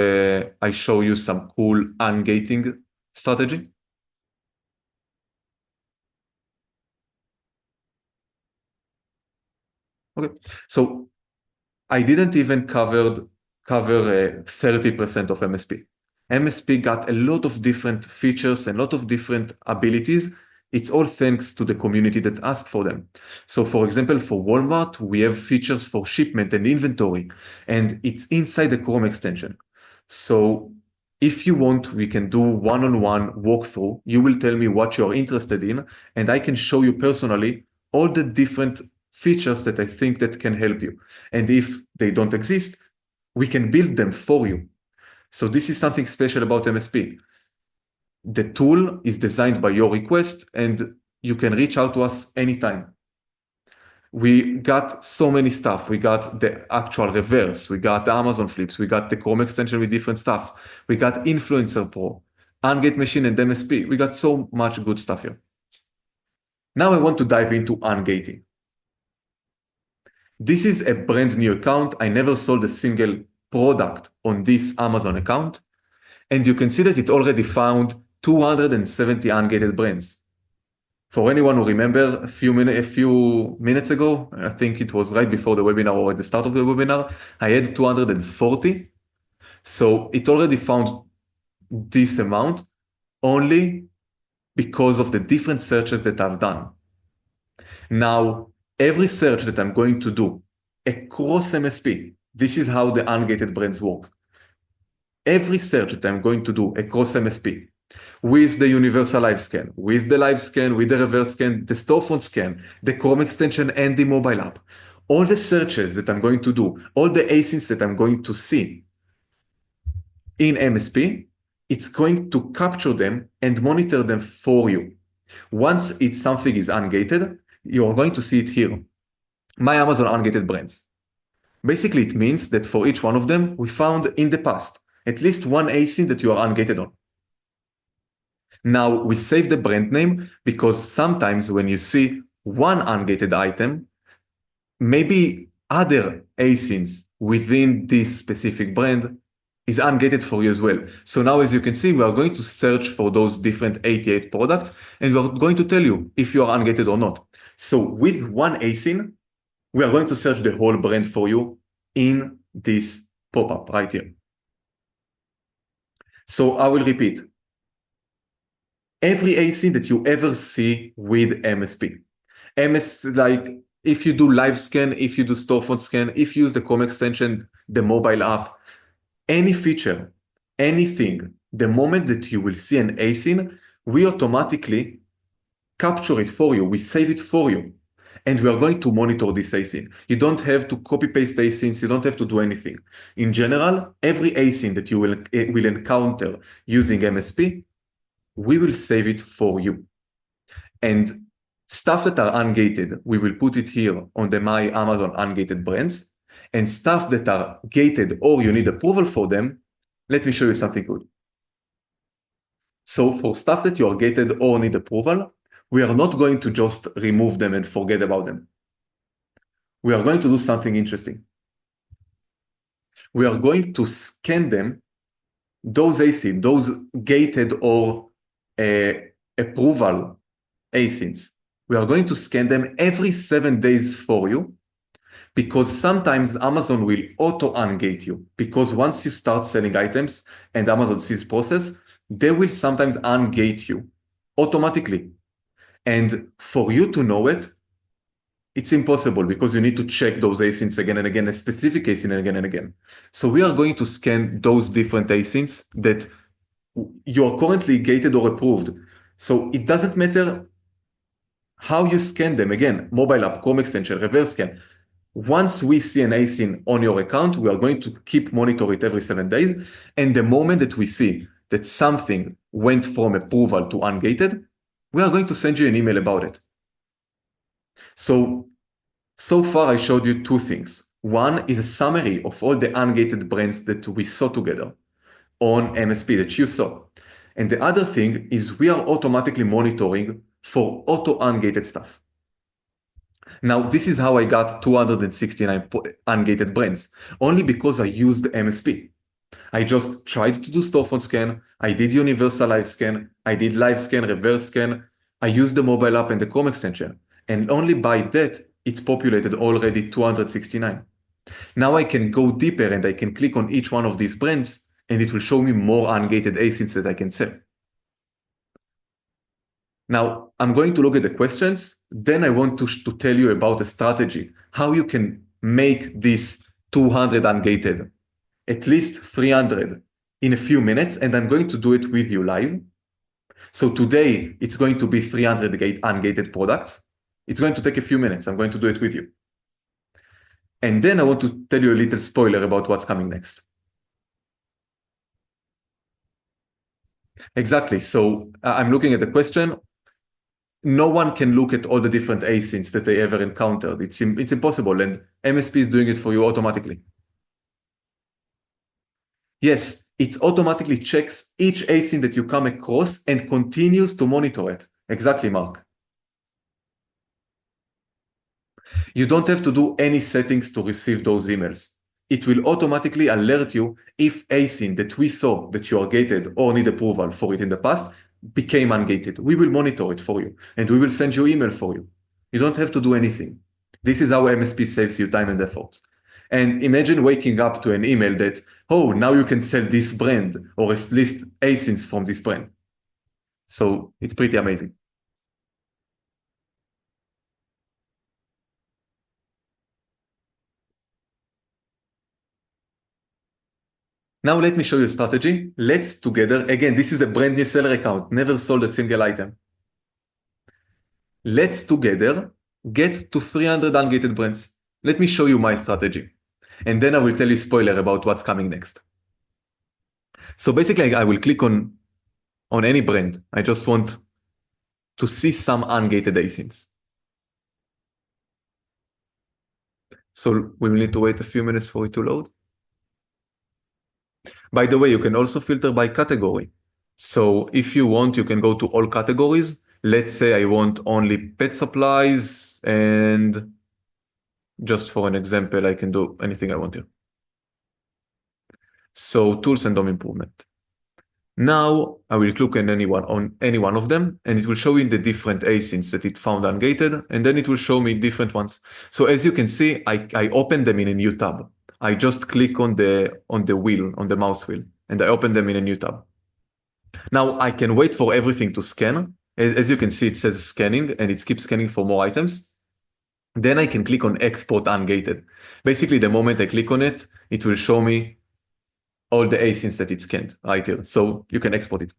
I show you some cool ungating strategy? Okay, so I didn't even cover 30% of MSP. MSP got a lot of different features and a lot of different abilities. It's all thanks to the community that asked for them. So for example, for Walmart, we have features for shipment and inventory, and it's inside the Chrome extension. So if you want, we can do one-on-one walkthrough. You will tell me what you're interested in, and I can show you personally all the different features that I think that can help you. And if they don't exist, we can build them for you. So this is something special about MSP. The tool is designed by your request, and you can reach out to us anytime. We got so many stuff. We got the actual reverse. We got the Amazon flips. We got the Chrome extension with different stuff. We got Influencer Pro, Ungate Machine, and MSP. We got so much good stuff here. Now I want to dive into ungating. This is a brand new account. I never sold a single product on this Amazon account. And you can see that it already found 270 ungated brands. For anyone who remember a few minutes ago, I think it was right before the webinar or at the start of the webinar, I had 240. So it already found this amount only because of the different searches that I've done. Now, every search that I'm going to do across MSP, this is how the ungated brands work. Every search that I'm going to do across MSP, with the universal live scan, with the live scan, with the reverse scan, the storefront scan, the Chrome extension, and the mobile app, all the searches that I'm going to do, all the asins that I'm going to see in MSP, it's going to capture them and monitor them for you. Once something is ungated, you're going to see it here. My Amazon ungated brands. Basically, it means that for each one of them, we found in the past at least one asin that you are ungated on. Now, we save the brand name because sometimes when you see one ungated item, maybe other asins within this specific brand is ungated for you as well. So now, as you can see, we are going to search for those different 88 products, and we're going to tell you if you are ungated or not. So with one asin, we are going to search the whole brand for you in this pop-up right here. So I will repeat. Every asin that you ever see with MSP. Like if you do live scan, if you do storefront scan, if you use the Chrome extension, the mobile app, any feature, anything, the moment that you will see an asin, we automatically capture it for you. We save it for you. and we are going to monitor this async. You don't have to copy paste asyncs. You don't have to do anything. In general, every async that you will encounter using MSP, we will save it for you. And stuff that are ungated, we will put it here on the My Amazon ungated brands. And stuff that are gated or you need approval for them, let me show you something good. So for stuff that you are gated or need approval, we are not going to just remove them and forget about them. We are going to do something interesting. We are going to scan them, those asyncs, those gated or approval asyncs. We are going to scan them every 7 days for you, because sometimes Amazon will auto-ungate you, because once you start selling items and Amazon sees process, they will sometimes ungate you automatically. And for you to know it, it's impossible, because you need to check those asyncs again and again, a specific async again and again. So we are going to scan those different asyncs that you are currently gated or approved. So it doesn't matter how you scan them. Again, mobile app, Chrome extension, reverse scan. Once we see an async on your account, we are going to keep monitor it every 7 days. And the moment that we see that something went from approval to ungated, we are going to send you an email about it. So far I showed you two things. One is a summary of all the ungated brands that we saw together on MSP that you saw. And the other thing is we are automatically monitoring for auto-ungated stuff. Now, this is how I got 269 ungated brands, only because I used MSP. I just tried to do storefront scan, I did universal live scan, I did live scan, reverse scan, I used the mobile app and the Chrome extension, and only by that, it's populated already 269. Now I can go deeper and I can click on each one of these brands, and it will show me more ungated asyncs that I can sell. Now, I'm going to look at the questions. Then I want to tell you about a strategy, how you can make this 200 ungated, at least 300 in a few minutes, and I'm going to do it with you live. So today, it's going to be 300 ungated products. It's going to take a few minutes. I'm going to do it with you. And then I want to tell you a little spoiler about what's coming next. Exactly. So I'm looking at the question. No one can look at all the different asyncs that they ever encountered. It's impossible, and MSP is doing it for you automatically. Yes, it automatically checks each async that you come across and continues to monitor it. Exactly, Mark. You don't have to do any settings to receive those emails. It will automatically alert you if async that we saw that you are gated or need approval for it in the past became ungated. We will monitor it for you, and we will send you email for you. You don't have to do anything. This is how MSP saves you time and efforts. And imagine waking up to an email that, oh, now you can sell this brand, or at least asyncs from this brand. So it's pretty amazing. Now let me show you a strategy. Let's together, again, this is a brand new seller account, never sold a single item. Let's together get to 300 ungated brands. Let me show you my strategy. And then I will tell you spoiler about what's coming next. So basically I will click on any brand. I just want to see some ungated asyncs. So we will need to wait a few minutes for it to load. By the way, you can also filter by category. So if you want, you can go to all categories. Let's say I want only pet supplies, and just for an example, I can do anything I want here. So tools and home improvement. Now I will click on any one of them, and it will show you the different asyncs that it found ungated, and then it will show me different ones. So as you can see, I open them in a new tab. I just click on the wheel, on the mouse wheel, and I open them in a new tab. Now I can wait for everything to scan. As you can see, it says scanning, and it keeps scanning for more items. Then I can click on export ungated. Basically, the moment I click on it, it will show me all the asyncs that it scanned right here. So you can export it.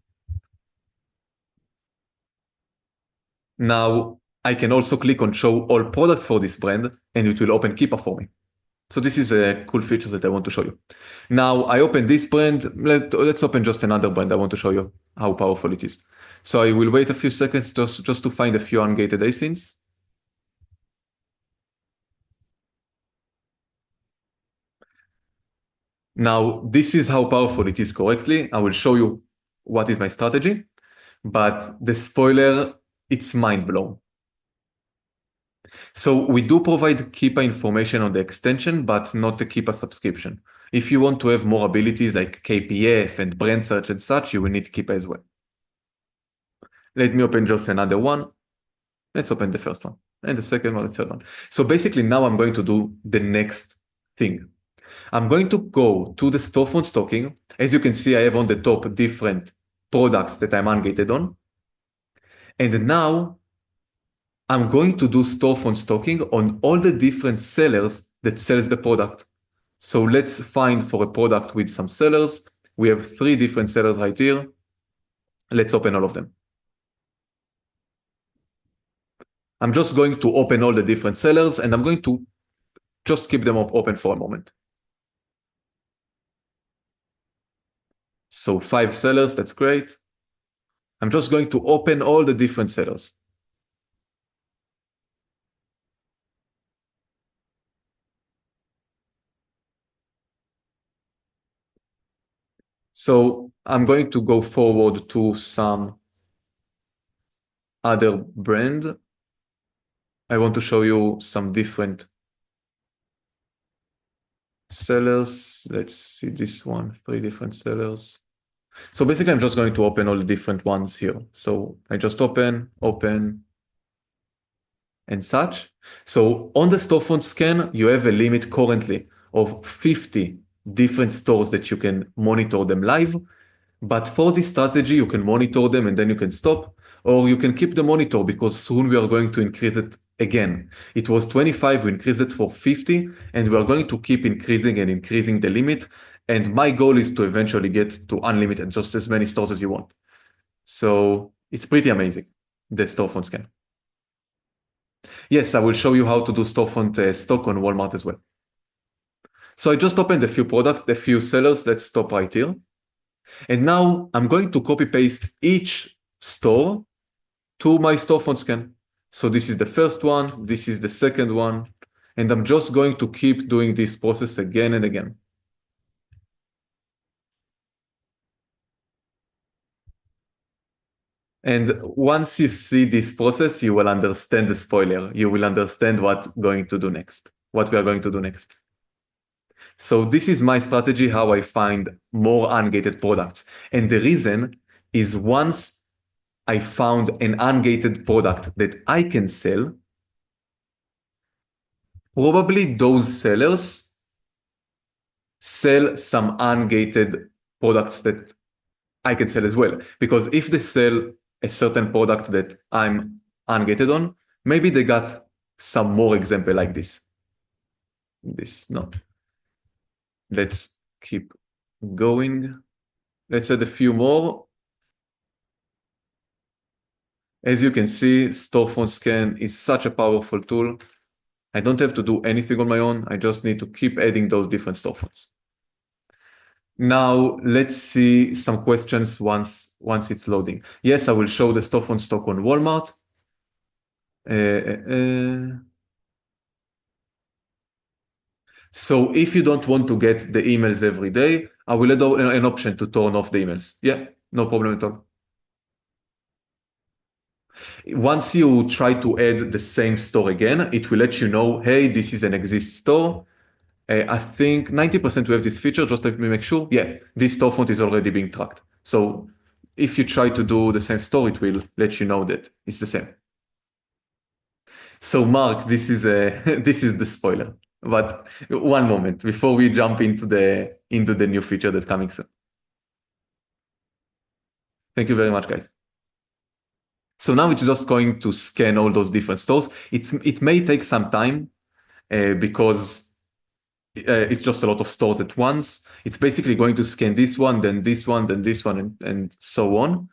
Now, I can also click on show all products for this brand and it will open Keepa for me. So this is a cool feature that I want to show you. Now I open this brand. Let's open just another brand. I want to show you how powerful it is. So I will wait a few seconds just to find a few ungated asins. Now this is how powerful it is correctly. I will show you what is my strategy, but the spoiler, it's mind blown. So we do provide Keepa information on the extension, but not the Keepa subscription. If you want to have more abilities like KPF and brand search and such, you will need Keepa as well. Let me open just another one. Let's open the first one and the second one, the third one. So basically now I'm going to do the next thing. I'm going to go to the storefront stocking. As you can see, I have on the top different products that I'm ungated on. And now I'm going to do storefront stocking on all the different sellers that sells the product. So let's find for a product with some sellers. We have 3 different sellers right here. Let's open all of them. I'm just going to open all the different sellers and I'm going to just keep them open for a moment. So 5 sellers, that's great. I'm just going to open all the different sellers. So I'm going to go forward to some other brand. I want to show you some different sellers. Let's see this one, 3 different sellers. So basically, I'm just going to open all the different ones here. So I just open, and such. So on the storefront scan, you have a limit currently of 50 different stores that you can monitor them live. But for this strategy, you can monitor them and then you can stop, or you can keep the monitor because soon we are going to increase it again. It was 25, we increased it for 50, and we are going to keep increasing and increasing the limit. And my goal is to eventually get to unlimited, just as many stores as you want. So it's pretty amazing, the storefront scan. Yes, I will show you how to do storefront stock on Walmart as well. So I just opened a few sellers. Let's stop right here. And now I'm going to copy paste each store to my storefront scan. So this is the first one, this is the second one, and I'm just going to keep doing this process again and again. And once you see this process, you will understand the spoiler. You will understand what we are going to do next. So this is my strategy, how I find more ungated products. And the reason is once I found an ungated product that I can sell, probably those sellers sell some ungated products that I can sell as well. Because if they sell a certain product that I'm ungated on, maybe they got some more example like this. No. Let's keep going. Let's add a few more. As you can see, storefront scan is such a powerful tool. I don't have to do anything on my own. I just need to keep adding those different storefronts. Now, let's see some questions once it's loading. Yes, I will show the storefront stock on Walmart. So if you don't want to get the emails every day, I will add an option to turn off the emails. Yeah, no problem at all. Once you try to add the same store again, it will let you know, hey, this is an exist store. I think 90% we have this feature, just let me make sure. Yeah, this storefront is already being tracked. So if you try to do the same store, it will let you know that it's the same. So Mark, this is the spoiler. But one moment before we jump into the new feature that's coming soon. Thank you very much, guys. So now it's just going to scan all those different stores. It may take some time because it's just a lot of stores at once. It's basically going to scan this one, then this one, then this one, and so on.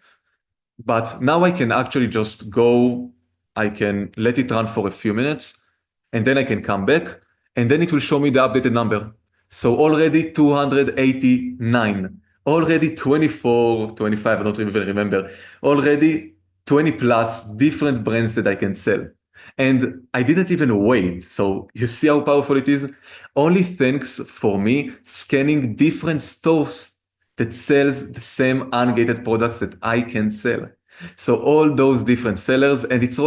But now I can actually just go I can let it run for a few minutes, and then I can come back, and then it will show me the updated number. So already 289, already 24, 25, I don't even remember, already 20 plus different brands that I can sell. And I didn't even wait. So you see how powerful it is? Only thanks for me scanning different stores that sells the same ungated products that I can sell. So all those different sellers, and it's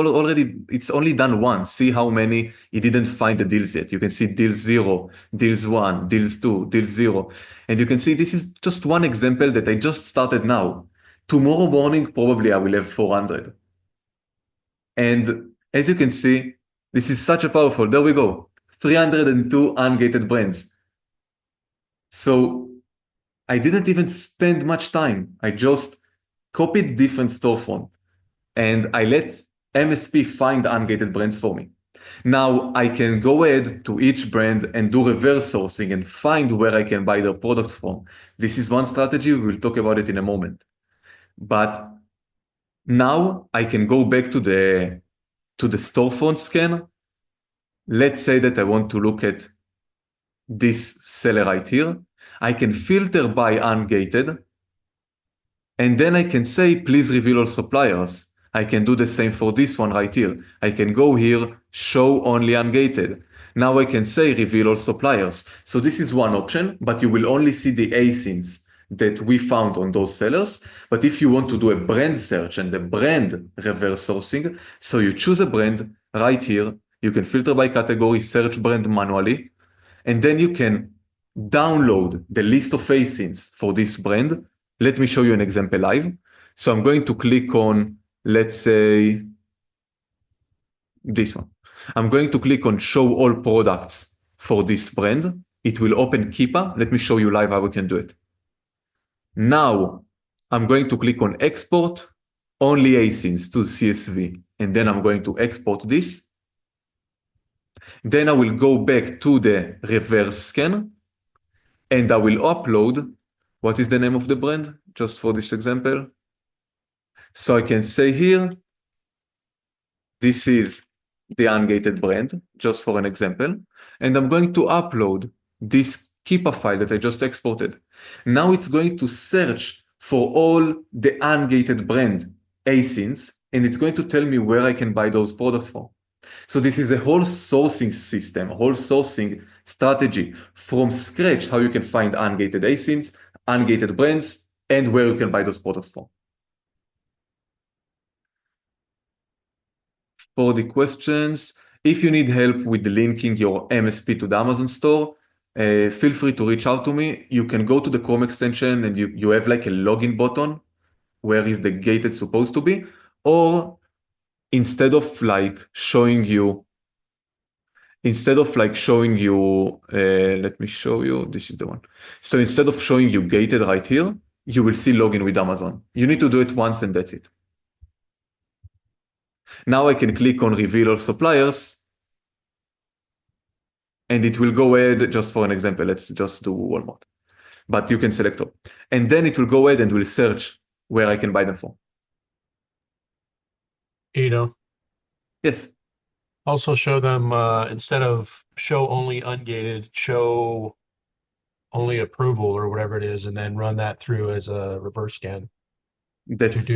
only done once. See how many he didn't find the deals yet. You can see deals 0, deals 1, deals 2, deals 0. And you can see this is just one example that I just started now. Tomorrow morning, probably I will have 400. And as you can see, this is such a powerful, there we go, 302 ungated brands. So I didn't even spend much time. I just copied different storefront and I let MSP find ungated brands for me. Now I can go ahead to each brand and do reverse sourcing and find where I can buy their products from. This is one strategy. We'll talk about it in a moment. But now I can go back to the storefront scan. Let's say that I want to look at this seller right here. I can filter by ungated, and then I can say, please reveal all suppliers. I can do the same for this one right here. I can go here, show only ungated. Now I can say reveal all suppliers. So this is one option, but you will only see the ASINs that we found on those sellers. But if you want to do a brand search and the brand reverse sourcing, so you choose a brand right here, you can filter by category, search brand manually, and then you can download the list of ASINs for this brand. Let me show you an example live. So I'm going to click on, let's say, this one. I'm going to click on show all products for this brand. It will open Keepa. Let me show you live how we can do it. Now I'm going to click on export only ASINs to CSV. And then I'm going to export this. Then I will go back to the reverse scan and I will upload, what is the name of the brand? Just for this example. So I can say here, this is the ungated brand, just for an example. And I'm going to upload this Keepa file that I just exported. Now it's going to search for all the ungated brand ASINs, and it's going to tell me where I can buy those products from. So this is a whole sourcing system, a whole sourcing strategy from scratch, how you can find ungated ASINs, ungated brands, and where you can buy those products from. For the questions, if you need help with linking your MSP to the Amazon store, feel free to reach out to me. You can go to the Chrome extension and you have like a login button where is the gated supposed to be, or instead of like showing you, let me show you, this is the one. So instead of showing you gated right here, you will see login with Amazon. You need to do it once and that's it. Now I can click on reveal all suppliers and it will go ahead, just for an example, let's just do Walmart, but you can select all. And then it will go ahead and will search where I can buy them from. Yes. Also show them, instead of show only ungated, show only approval or whatever it is, and then run that through as a reverse scan That's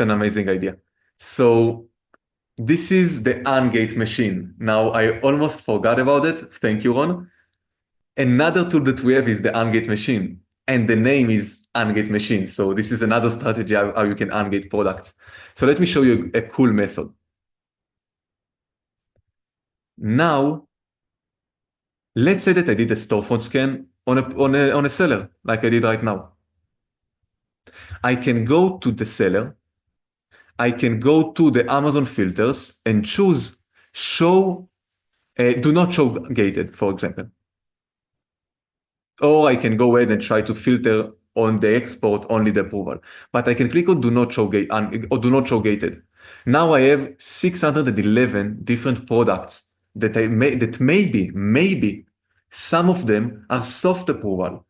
an amazing idea. So this is the Ungate machine. Now I almost forgot about it. Thank you, Ron. Another tool that we have is the Ungate machine, and the name is Ungate machine. So this is another strategy how you can ungate products. So let me show you a cool method. Now, let's say that I did a storefront scan on a seller, like I did right now. I can go to the seller. I can go to the Amazon filters and choose show, do not show gated, for example. Or I can go ahead and try to filter on the export only the approval. But I can click on do not show gated. Now I have 611 different products that maybe some of them are soft approval,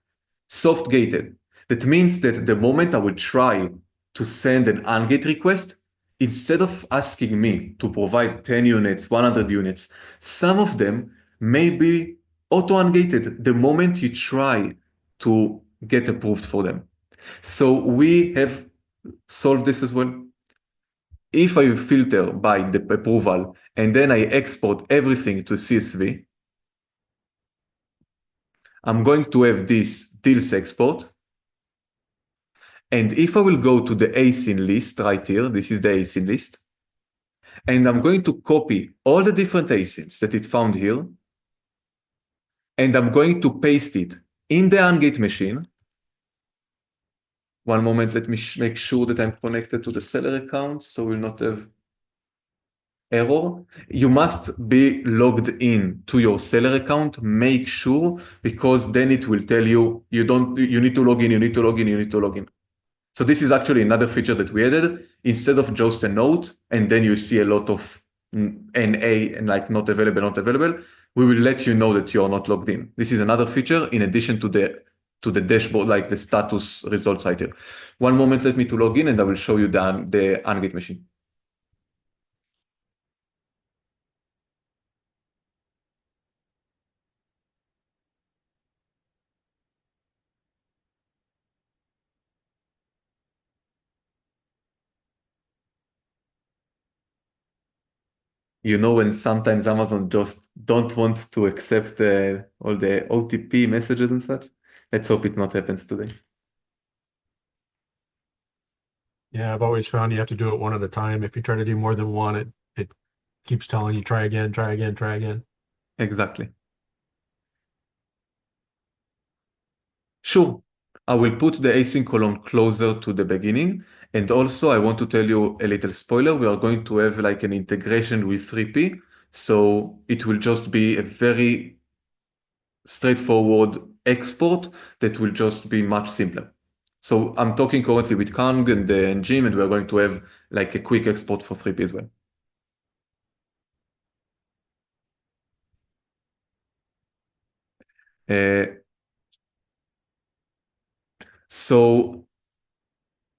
soft gated. That means that the moment I will try to send an ungate request, instead of asking me to provide 10 units, 100 units, some of them may be auto-ungated the moment you try to get approved for them. So we have solved this as well. If I filter by the approval and then I export everything to CSV, I'm going to have this deals export. And if I will go to the asyn list right here, this is the asyn list, and I'm going to copy all the different asyns that it found here, and I'm going to paste it in the Ungate machine. One moment, let me make sure that I'm connected to the seller account so we'll not have error. You must be logged in to your seller account. Make sure, because then it will tell you you need to log in, you need to log in, you need to log in. So this is actually another feature that we added. Instead of just a note, and then you see a lot of NA and like not available, we will let you know that you are not logged in. This is another feature in addition to the dashboard, like the status results right here. One moment, let me to log in and I will show you the Ungate machine. You know, when sometimes Amazon just don't want to accept all the OTP messages and such. Let's hope it not happens today. Yeah, I've always found you have to do it one at a time. If you try to do more than one, it keeps telling you try again, try again, try again. Exactly. Sure. I will put the async column closer to the beginning. And also, I want to tell you a little spoiler. We are going to have like an integration with 3P. So it will just be a very straightforward export that will just be much simpler. So I'm talking currently with Kang and Jim, and we're going to have like a quick export for 3P as well. So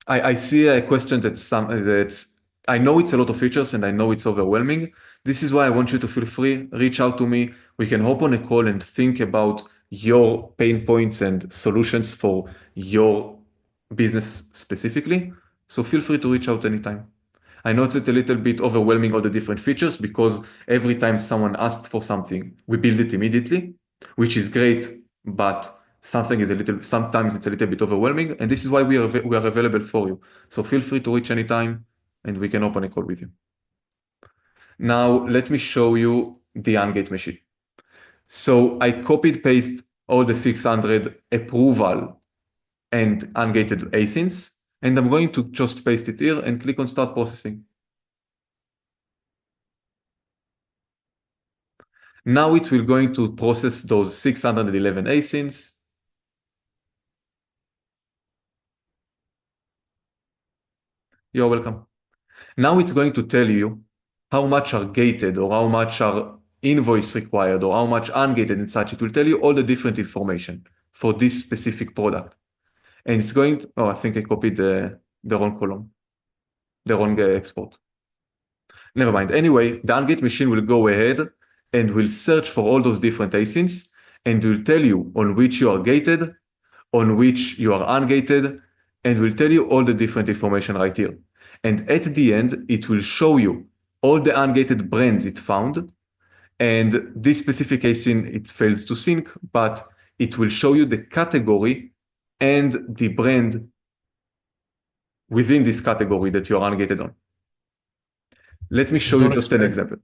I see a question that I know it's a lot of features and I know it's overwhelming. This is why I want you to feel free, reach out to me. We can hop on a call and think about your pain points and solutions for your business specifically. So feel free to reach out anytime. I know it's a little bit overwhelming, all the different features, because every time someone asks for something, we build it immediately, which is great, but sometimes it's a little bit overwhelming, and this is why we are available for you. So feel free to reach anytime, and we can open a call with you. Now, let me show you the Ungate machine. So I copied paste all the 600 approval and ungated asyns, and I'm going to just paste it here and click on start processing. Now it will going to process those 611 asyns. You're welcome. Now it's going to tell you how much are gated or how much are invoice required or how much ungated and such. It will tell you all the different information for this specific product. And it's going to, I think I copied the wrong column, the wrong export. Never mind. Anyway, the Ungate machine will go ahead and will search for all those different asyns and will tell you on which you are gated, on which you are ungated, and will tell you all the different information right here. And at the end, it will show you all the ungated brands it found. And this specific asyn, it fails to sync, but it will show you the category and the brand within this category that you're ungated on. Let me show you just an example.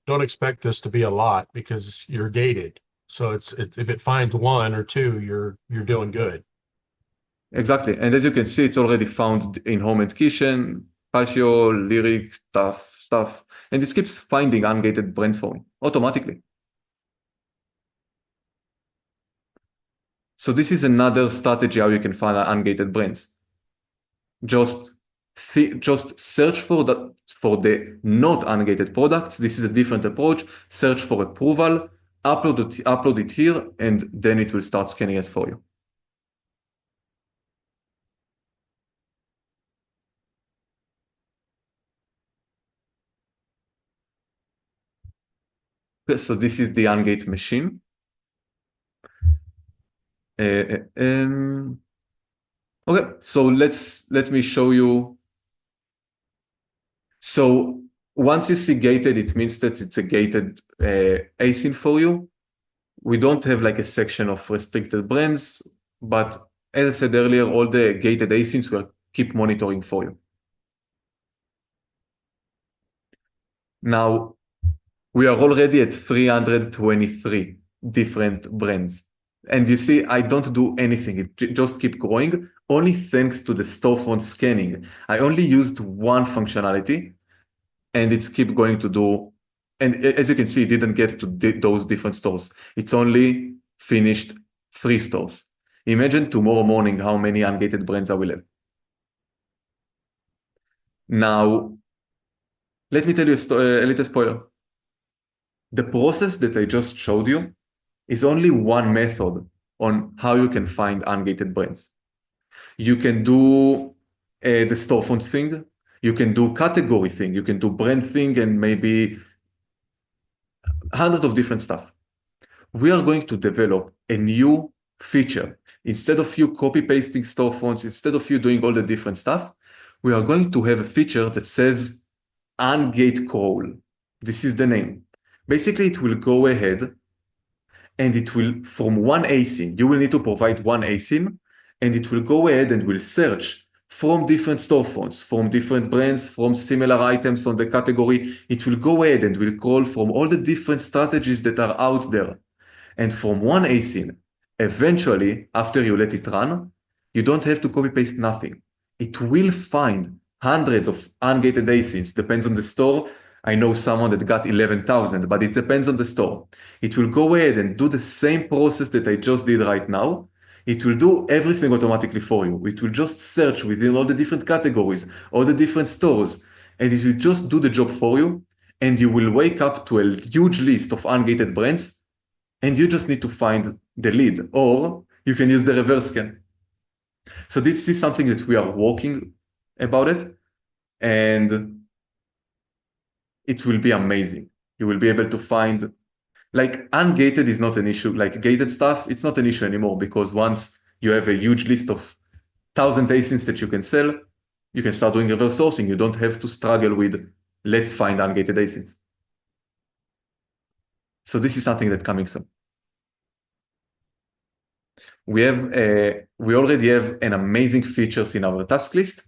Don't expect this to be a lot because you're gated. So if it finds one or two, you're doing good. Exactly. And as you can see, it's already found in home and kitchen, patio, lyric, stuff. And this keeps finding ungated brands for me automatically. So this is another strategy how you can find ungated brands. Just search for the not ungated products. This is a different approach. Search for approval, upload it here, and then it will start scanning it for you. Okay, so this is the Ungate machine. Okay, so let me show you. So once you see gated, it means that it's a gated async for you. We don't have like a section of restricted brands, but as I said earlier, all the gated asyncs will keep monitoring for you. Now, we are already at 323 different brands. And you see, I don't do anything. It just keep growing, only thanks to the storefront scanning. I only used one functionality, and it's keep going to do. And as you can see, it didn't get to those different stores. It's only finished 3 stores. Imagine tomorrow morning how many ungated brands I will have. Now, let me tell you a little spoiler. The process that I just showed you is only one method on how you can find ungated brands. You can do the storefront thing, you can do category thing, you can do brand thing, and maybe hundreds of different stuff. We are going to develop a new feature. Instead of you copy pasting storefronts, instead of you doing all the different stuff, we are going to have a feature that says ungate crawl. This is the name. Basically, it will go ahead and it will, from one ASIN, you will need to provide one ASIN, and it will go ahead and will search from different storefronts, from different brands, from similar items on the category. It will go ahead and will crawl from all the different strategies that are out there. And from one ASIN, eventually, after you let it run, you don't have to copy paste nothing. It will find hundreds of ungated ASINs, depends on the store. I know someone that got 11,000, but it depends on the store. It will go ahead and do the same process that I just did right now. It will do everything automatically for you. It will just search within all the different categories, all the different stores, and it will just do the job for you. And you will wake up to a huge list of ungated brands, and you just need to find the lead, or you can use the reverse scan. So this is something that we are working about it, and it will be amazing. You will be able to find, like, ungated is not an issue. Like gated stuff, it's not an issue anymore, because once you have a huge list of thousands of ASINs that you can sell, you can start doing reverse sourcing. You don't have to struggle with, let's find ungated ASINs. So this is something that's coming soon. We already have an amazing features in our task list,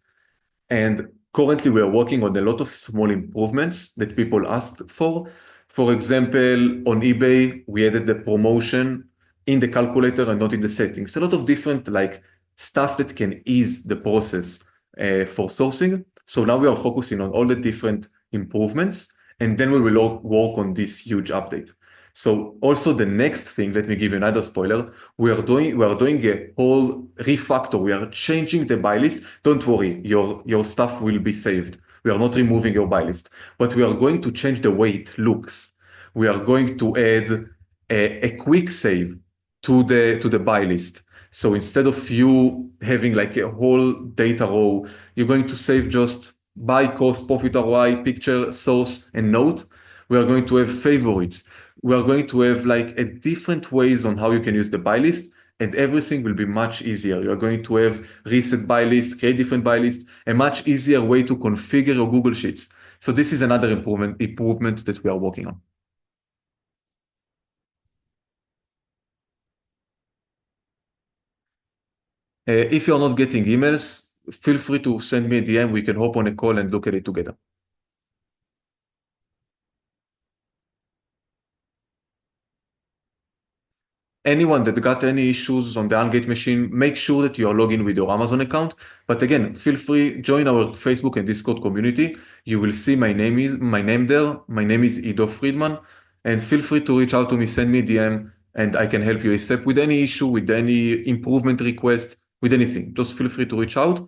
and currently we are working on a lot of small improvements that people asked for. For example, on eBay, we added the promotion in the calculator and not in the settings. A lot of different like stuff that can ease the process for sourcing. So now we are focusing on all the different improvements, and then we will work on this huge update. So also the next thing, let me give you another spoiler. We are doing a whole refactor. We are changing the buy list. Don't worry, your stuff will be saved. We are not removing your buy list, but we are going to change the way it looks. We are going to add a quick save to the buy list. So instead of you having like a whole data row, you're going to save just buy, cost, profit, ROI, picture, source, and note. We are going to have favorites. We are going to have like a different ways on how you can use the buy list, and everything will be much easier. You're going to have reset buy list, create different buy list, a much easier way to configure your Google Sheets. So this is another improvement that we are working on. If you're not getting emails, feel free to send me a DM. We can hop on a call and look at it together. Anyone that got any issues on the Ungate machine, make sure that you are logged in with your Amazon account. But again, feel free, join our Facebook and Discord community. You will see my name there. My name is Ido Friedman, and feel free to reach out to me, send me a DM, and I can help you ASAP with any issue, with any improvement request, with anything. Just feel free to reach out.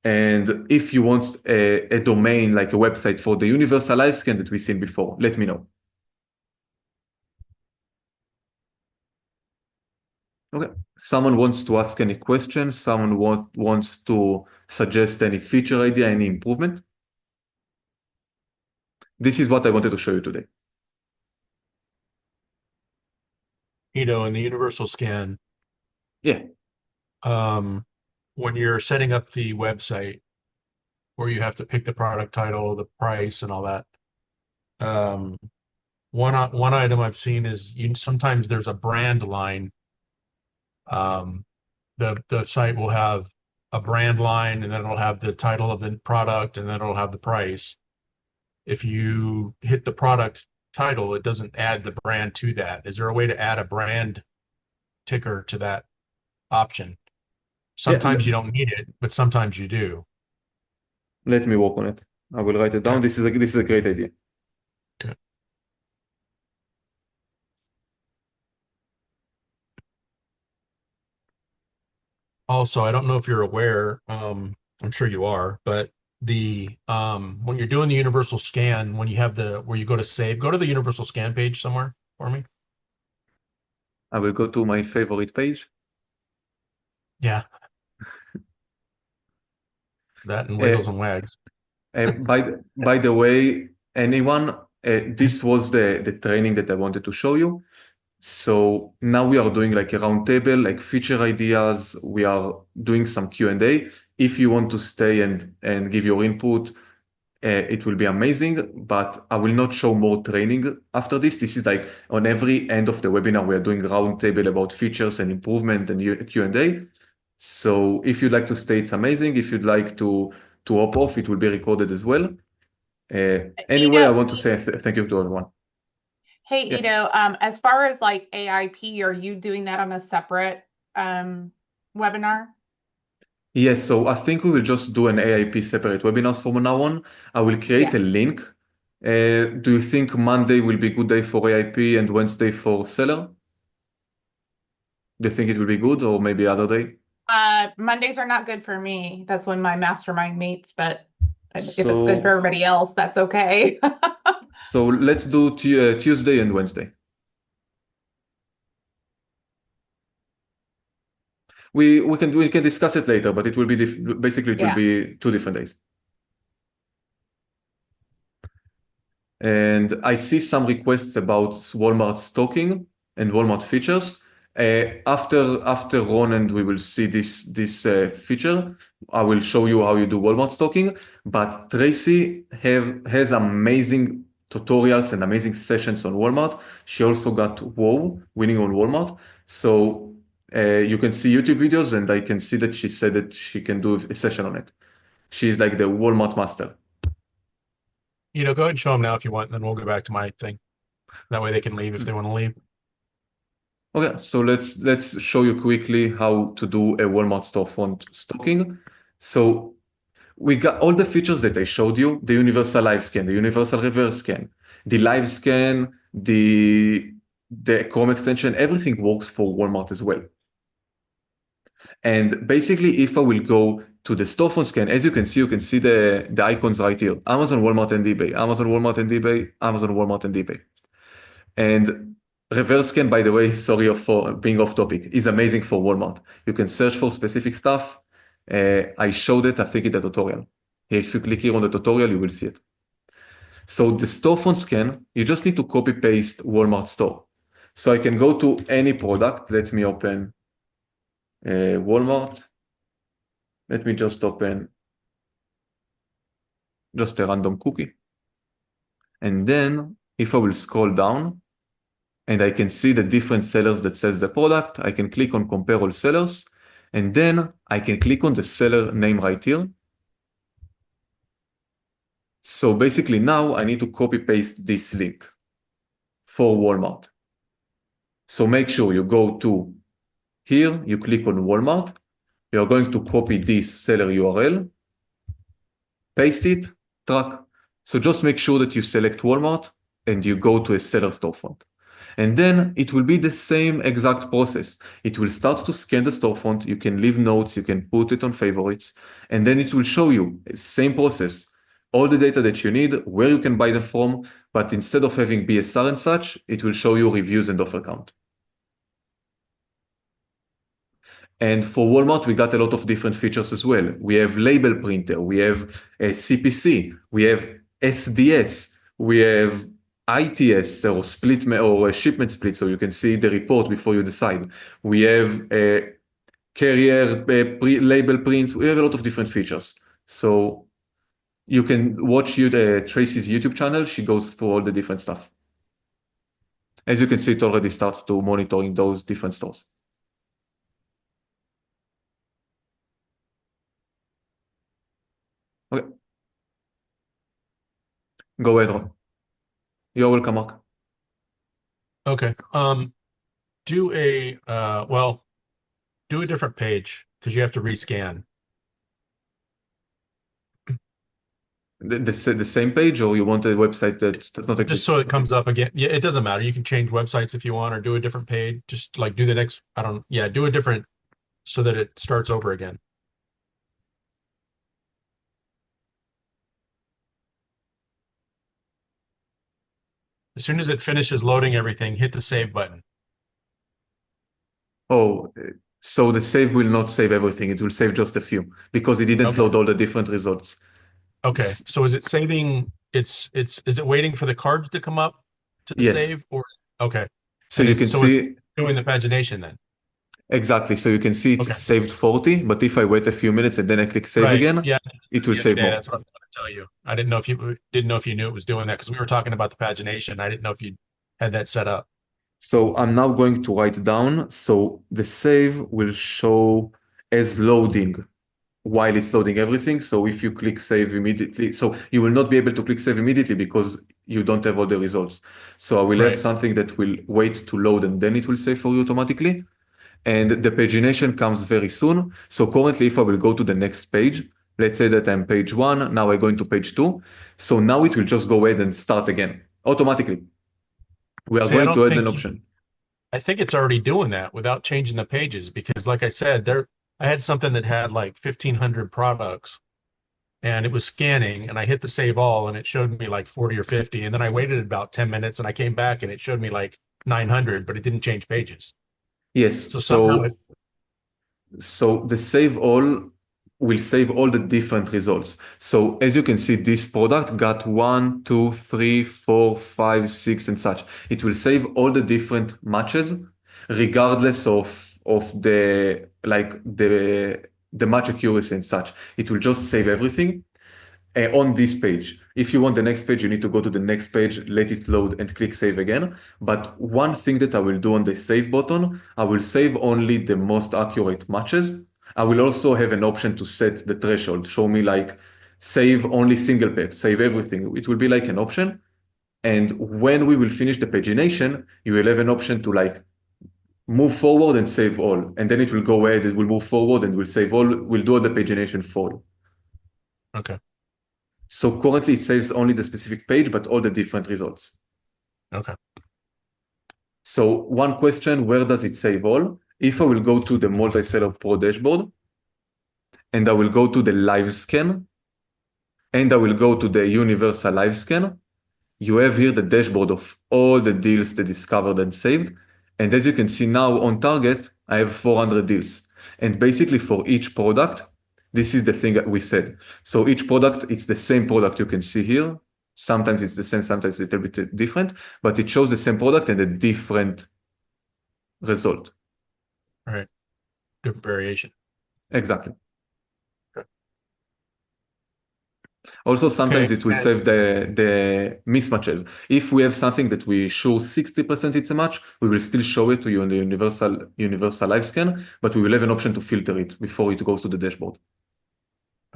And if you want a domain, like a website for the universal live scan that we've seen before, let me know. Okay. Someone wants to ask any questions? Someone wants to suggest any feature idea, any improvement? This is what I wanted to show you today. in the universal scan, Yeah. when you're setting up the website where you have to pick the product title, the price, and all that, um, one item I've seen is sometimes there's a brand line. Um, the site will have a brand line, and then it'll have the title of the product, and then it'll have the price. If you hit the product title, it doesn't add the brand to that. Is there a way to add a brand ticker to that option? Yeah. Sometimes you don't need it, but sometimes you do. Let me work on it. I will write it down. Okay. This is a great idea. Okay. Also, I don't know if you're aware, I'm sure you are, but the when you're doing the universal scan, when you have the where you go to save, go to the universal scan page somewhere for me. I will go to my favorite page. Yeah, that and Uh, Wiggles and Wags. by the way, anyone, this was the training that I wanted to show you. So now we are doing like a roundtable, like feature ideas. We are doing some Q&A. If you want to stay and give your input, it will be amazing, but I will not show more training after this. This is like on every end of the webinar, we are doing roundtable about features and improvement and Q&A. So if you'd like to stay, it's amazing. If you'd like to hop off, it will be recorded as well. Anyway, I want to say thank you to everyone. Hey, Yeah. Ido, as far as like AIP, are you doing that on a separate webinar? Yes, so I think we will just do an AIP separate webinars from now on. I will create Yeah. a link. Do you think Monday will be a good day for AIP and Wednesday for seller? Do you think it will be good, or maybe other day? Mondays are not good for me. That's when my mastermind meets, but if it's good for So everybody else, that's okay. so let's do Tuesday and Wednesday. We can discuss it later, but it will be basically it will Yeah. be 2 different days. And I see some requests about Walmart stocking and Walmart features. After Ron and we will see this feature, I will show you how you do Walmart stocking. But Tracy has amazing tutorials and amazing sessions on Walmart. She also got WoW winning on Walmart. So you can see YouTube videos, and I can see that she said that she can do a session on it. She's like the Walmart master. Go ahead and show them now if you want, and then we'll go back to my thing. That way they can leave if they want to leave. Okay, so let's show you quickly how to do a Walmart storefront stocking. So we got all the features that I showed you, the universal live scan, the universal reverse scan, the live scan, the Chrome extension, everything works for Walmart as well. And basically, if I will go to the storefront scan, as you can see the icons right here, Amazon, Walmart, and eBay, Amazon, Walmart, and eBay, Amazon, Walmart, and eBay. And reverse scan, by the way, sorry for being off topic, is amazing for Walmart. You can search for specific stuff. I showed it, I think, in the tutorial. If you click here on the tutorial, you will see it. So the storefront scan, you just need to copy paste Walmart store. So I can go to any product. Let me open Walmart. Let me just open just a random cookie. And then if I will scroll down, and I can see the different sellers that sells the product. I can click on compare all sellers, and then I can click on the seller name right here. So basically now I need to copy paste this link for Walmart. So make sure you go to here, you click on Walmart, you're going to copy this seller URL, paste it, track. So just make sure that you select Walmart and you go to a seller storefront. And then it will be the same exact process. It will start to scan the storefront. You can leave notes, you can put it on favorites, and then it will show you same process, all the data that you need, where you can buy them from, but instead of having BSR and such, it will show you reviews and offer count. And for Walmart, we got a lot of different features as well. We have label printer, we have a CPC, we have SDS, we have ITS or or a shipment split, so you can see the report before you decide. We have a carrier label prints. We have a lot of different features. So you can watch Tracy's YouTube channel. She goes through all the different stuff. As you can see, it already starts to monitoring those different stores. Okay. Go ahead, Ron. You're welcome, Mark. Okay. Do a do a different page because you have to rescan. The same page, or you want a website that does not Just exist? so it comes up again. Yeah, it doesn't matter. You can change websites if you want or do a different page. Just like do the next, do a different so that it starts over again. As soon as it finishes loading everything, hit the save button. Oh, so the save will not save everything. It will save just a few because it didn't Okay. load all the different results. Okay. So is it saving? Is it waiting for the cards to come up to Yes. save or okay? So And you can it's see doing the pagination then. exactly. So you can see it's Okay. saved 40, but if I wait a few minutes and then I click save Right. again, Yeah. it will The other save day, more. that's what I was going to tell you. I didn't know if you knew it was doing that because we were talking about the pagination. I didn't know if you had that set up. So I'm now going to write down. So the save will show as loading while it's loading everything. So if you click save immediately, so you will not be able to click save immediately because you don't have all the results. So I will have Right. something that will wait to load and then it will save for you automatically. And the pagination comes very soon. So currently, if I will go to the next page, let's say that I'm page 1, now I go into page 2. So now it will just go ahead and start again automatically. We are See, going to add an option. I think it's already doing that without changing the pages because, like I said, I had something that had like 1,500 products and it was scanning and I hit the save all and it showed me like 40 or 50. And then I waited about 10 minutes and I came back and it showed me like 900, but it didn't change pages. Yes, So somehow so the save all will save all the different results. So as you can see, this product got 1, 2, 3, 4, 5, 6, and such. It will save all the different matches, regardless of the match accuracy and such. It will just save everything on this page. If you want the next page, you need to go to the next page, let it load, and click save again. But one thing that I will do on the save button, I will save only the most accurate matches. I will also have an option to set the threshold, show me like save only single page, save everything. It will be like an option. And when we will finish the pagination, you will have an option to like move forward and save all. And then it will go ahead, it will move forward and will save all, will do all the pagination for you. okay. So currently it saves only the specific page, but all the different results. Okay. So one question, where does it save all? If I will go to the multi-seller pro dashboard, and I will go to the live scan, and I will go to the universal live scan, you have here the dashboard of all the deals that discovered and saved. And as you can see now on target, I have 400 deals. And basically for each product, this is the thing that we said. So each product, it's the same product you can see here. Sometimes it's the same, sometimes it's a little bit different, but it shows the same product and a different result. All right. Different variation. Exactly. Okay. Also, sometimes Okay. it will save the mismatches. If we have something that we show 60% it's a match, we will still show it to you in the universal live scan, but we will have an option to filter it before it goes to the dashboard.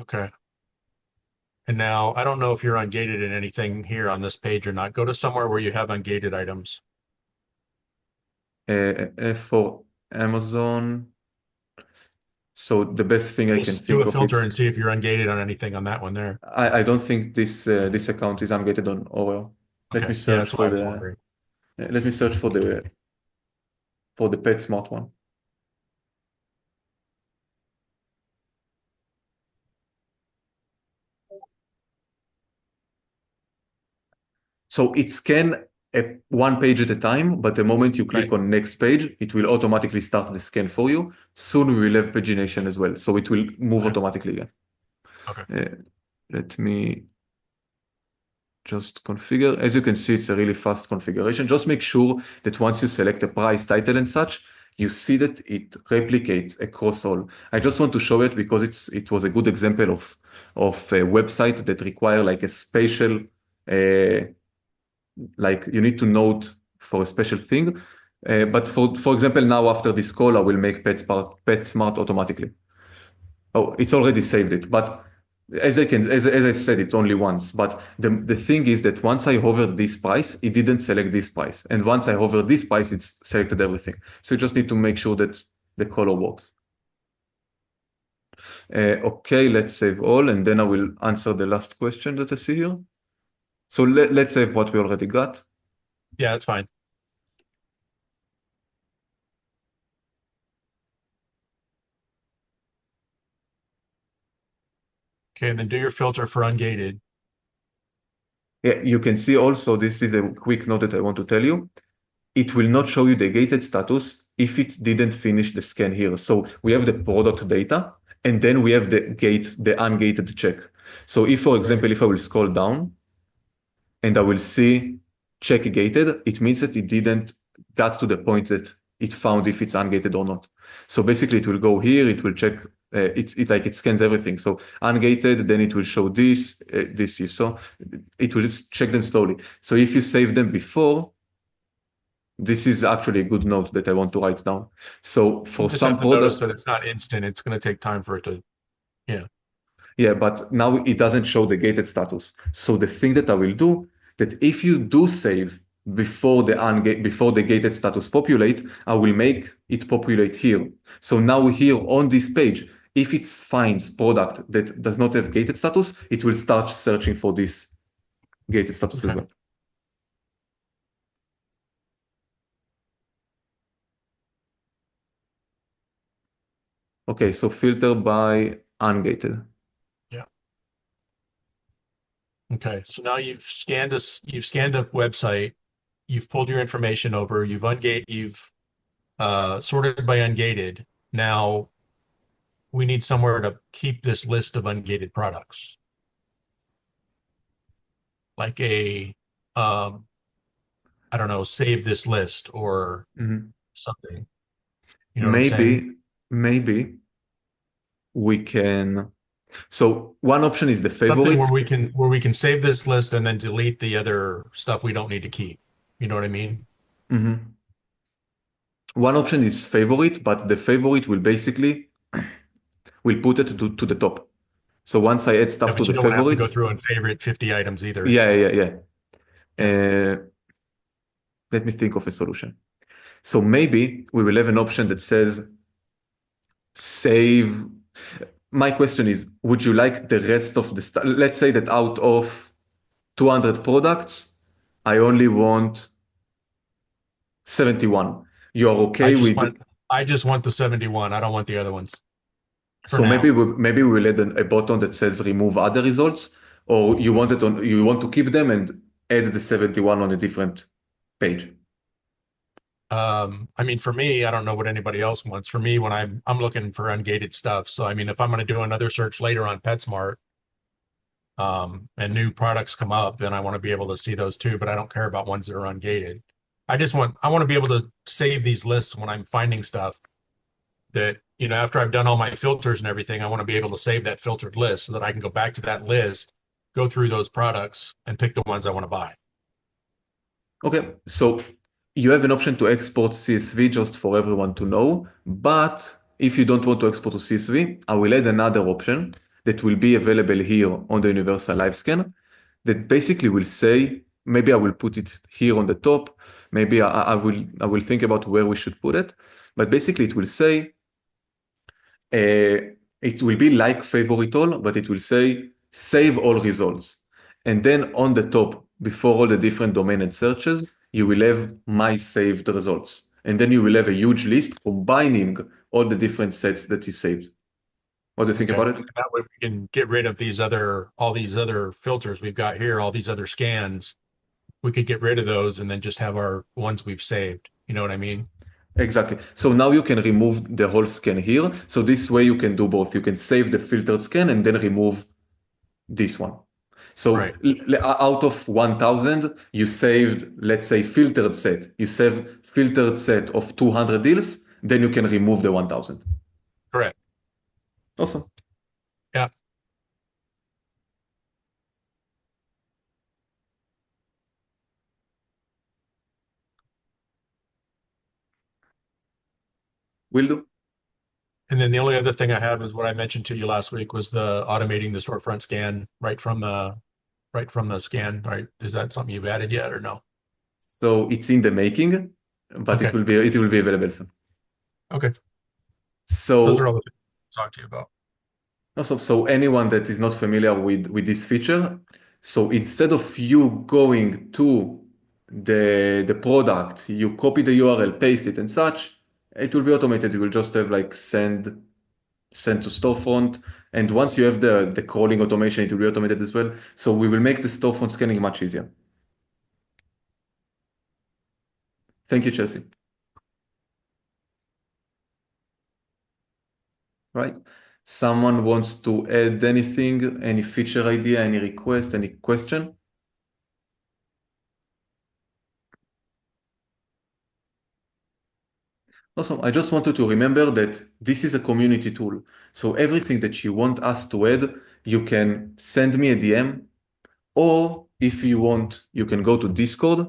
Okay. And now I don't know if you're ungated in anything here on this page or not. Go to somewhere where you have ungated items. For Amazon, so the best thing I can Just do think a of filter is and see if you're ungated on anything on that one there. I don't think this account is ungated on Oreo. Let Okay. me Yeah, search that's why I for was the wondering. let me search for the PetSmart one. So it scan one page at a time, but the moment you click Right. on next page, it will automatically start the scan for you. Soon we will have pagination as well, so it will move Okay. automatically again. Okay. Let me just configure. As you can see, it's a really fast configuration. Just make sure that once you select the price, title, and such, you see that it replicates across all. I just want to show it because it was a good example of a website that require like a special, like you need to note for a special thing. But for example, now after this call, I will make PetSmart automatically. Oh, it's already saved it, but as I said, it's only once. But the thing is that once I hovered this price, it didn't select this price, and once I hovered this price, it's selected everything. So you just need to make sure that the color works. Okay, let's save all, and then I will answer the last question that I see here. So let's save what we already got. Yeah, that's fine. Okay, and then do your filter for ungated. Yeah, you can see also, this is a quick note that I want to tell you. It will not show you the gated status if it didn't finish the scan here. So we have the product data, and then we have the ungated check. So if, for example, if I will scroll down and I will see check gated, it means that it didn't get to the point that it found if it's ungated or not. So basically it will go here, it will check, it scans everything. So ungated, then it will show this you saw, it will just check them slowly. So if you save them before, this is actually a good note that I want to write down. So for Just some have to notice products, that it's not instant. It's going to take time for it to, yeah, but now it doesn't show the gated status. So the thing that I will do, that if you do save before the gated status populate, I will make it populate here. So now here on this page, if it finds product that does not have gated status, it will start searching for this gated status as Okay. well. Okay, so filter by ungated. Okay, so now you've scanned a website, you've pulled your information over, you've sorted by ungated. Now we need somewhere to keep this list of ungated products. Like I don't know, save this list or something. You know what I'm saying? Maybe we can. So one option is the Something favorites. where we can save this list and then delete the other stuff we don't need to keep. You know what I mean? One option is favorite, but the favorite will basically will put it to the top. So once I add stuff Yeah, to but the you don't want to have to go favorites, through and favorite 50 items either. yeah. Let me think of a solution. So maybe we will have an option that says save. My question is, would you like the rest of the stuff? Let's say that out of 200 products, I only want 71. You're okay with. I just want the 71. I don't want the other ones. So maybe we will add a button that says remove other results, or you want to keep them and add the 71 on a different page. I mean, for me, I don't know what anybody else wants. For me, when I'm looking for ungated stuff. So I mean, if I'm going to do another search later on PetSmart, and new products come up, then I want to be able to see those too. But I don't care about ones that are ungated. I want to be able to save these lists when I'm finding stuff that, you know, after I've done all my filters and everything, I want to be able to save that filtered list so that I can go back to that list, go through those products and pick the ones I want to buy. Okay, so you have an option to export CSV just for everyone to know, but if you don't want to export to CSV, I will add another option that will be available here on the Universal Live Scan that basically will say, maybe I will put it here on the top, maybe I will think about where we should put it, but basically it will say, it will be like favorite all, but it will say save all results. And then on the top, before all the different domain and searches, you will have my saved results. And then you will have a huge list combining all the different sets that you saved. What do you think about it? That way we can get rid of all these other filters we've got here, all these other scans. We could get rid of those and then just have our ones we've saved. You know what I mean? Exactly. So now you can remove the whole scan here. So this way you can do both. You can save the filtered scan and then remove this one. So Right. out of 1,000, you saved, let's say, filtered set. You save filtered set of 200 deals, then you can remove the 1,000. Correct. Awesome. Yeah. Will do. And then the only other thing I had was what I mentioned to you last week was the automating the storefront scan right from the scan, right? Is that something you've added yet or no? So it's in the making, but Okay. it will be available soon. Okay. So Those are all the things I'll talk to you about. awesome. So anyone that is not familiar with this feature, so instead of you going to the product, you copy the URL, paste it and such, it will be automated. You will just have like send to storefront. And once you have the crawling automation, it will be automated as well. So we will make the storefront scanning much easier. Thank you, Chelsea. Right? Someone wants to add anything, any feature idea, any request, any question? Awesome. I just wanted to remember that this is a community tool. So everything that you want us to add, you can send me a DM, or if you want, you can go to Discord.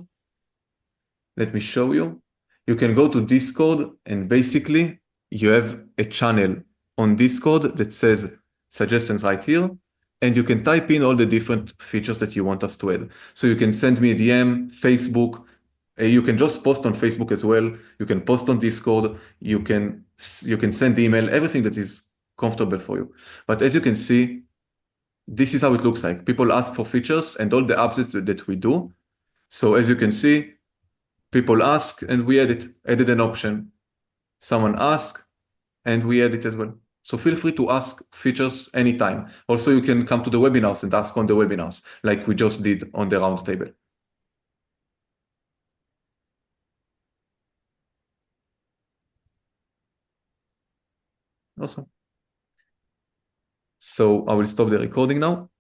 Let me show you. You can go to Discord and basically you have a channel on Discord that says suggestions right here. And you can type in all the different features that you want us to add. So you can send me a DM, Facebook. You can just post on Facebook as well. You can post on Discord. You can send email, everything that is comfortable for you. But as you can see, this is how it looks like. People ask for features and all the updates that we do. So as you can see, people ask and we added an option. Someone asked and we add it as well. So feel free to ask features anytime. Also, you can come to the webinars and ask on the webinars, like we just did on the roundtable. Awesome. So I will stop the recording now.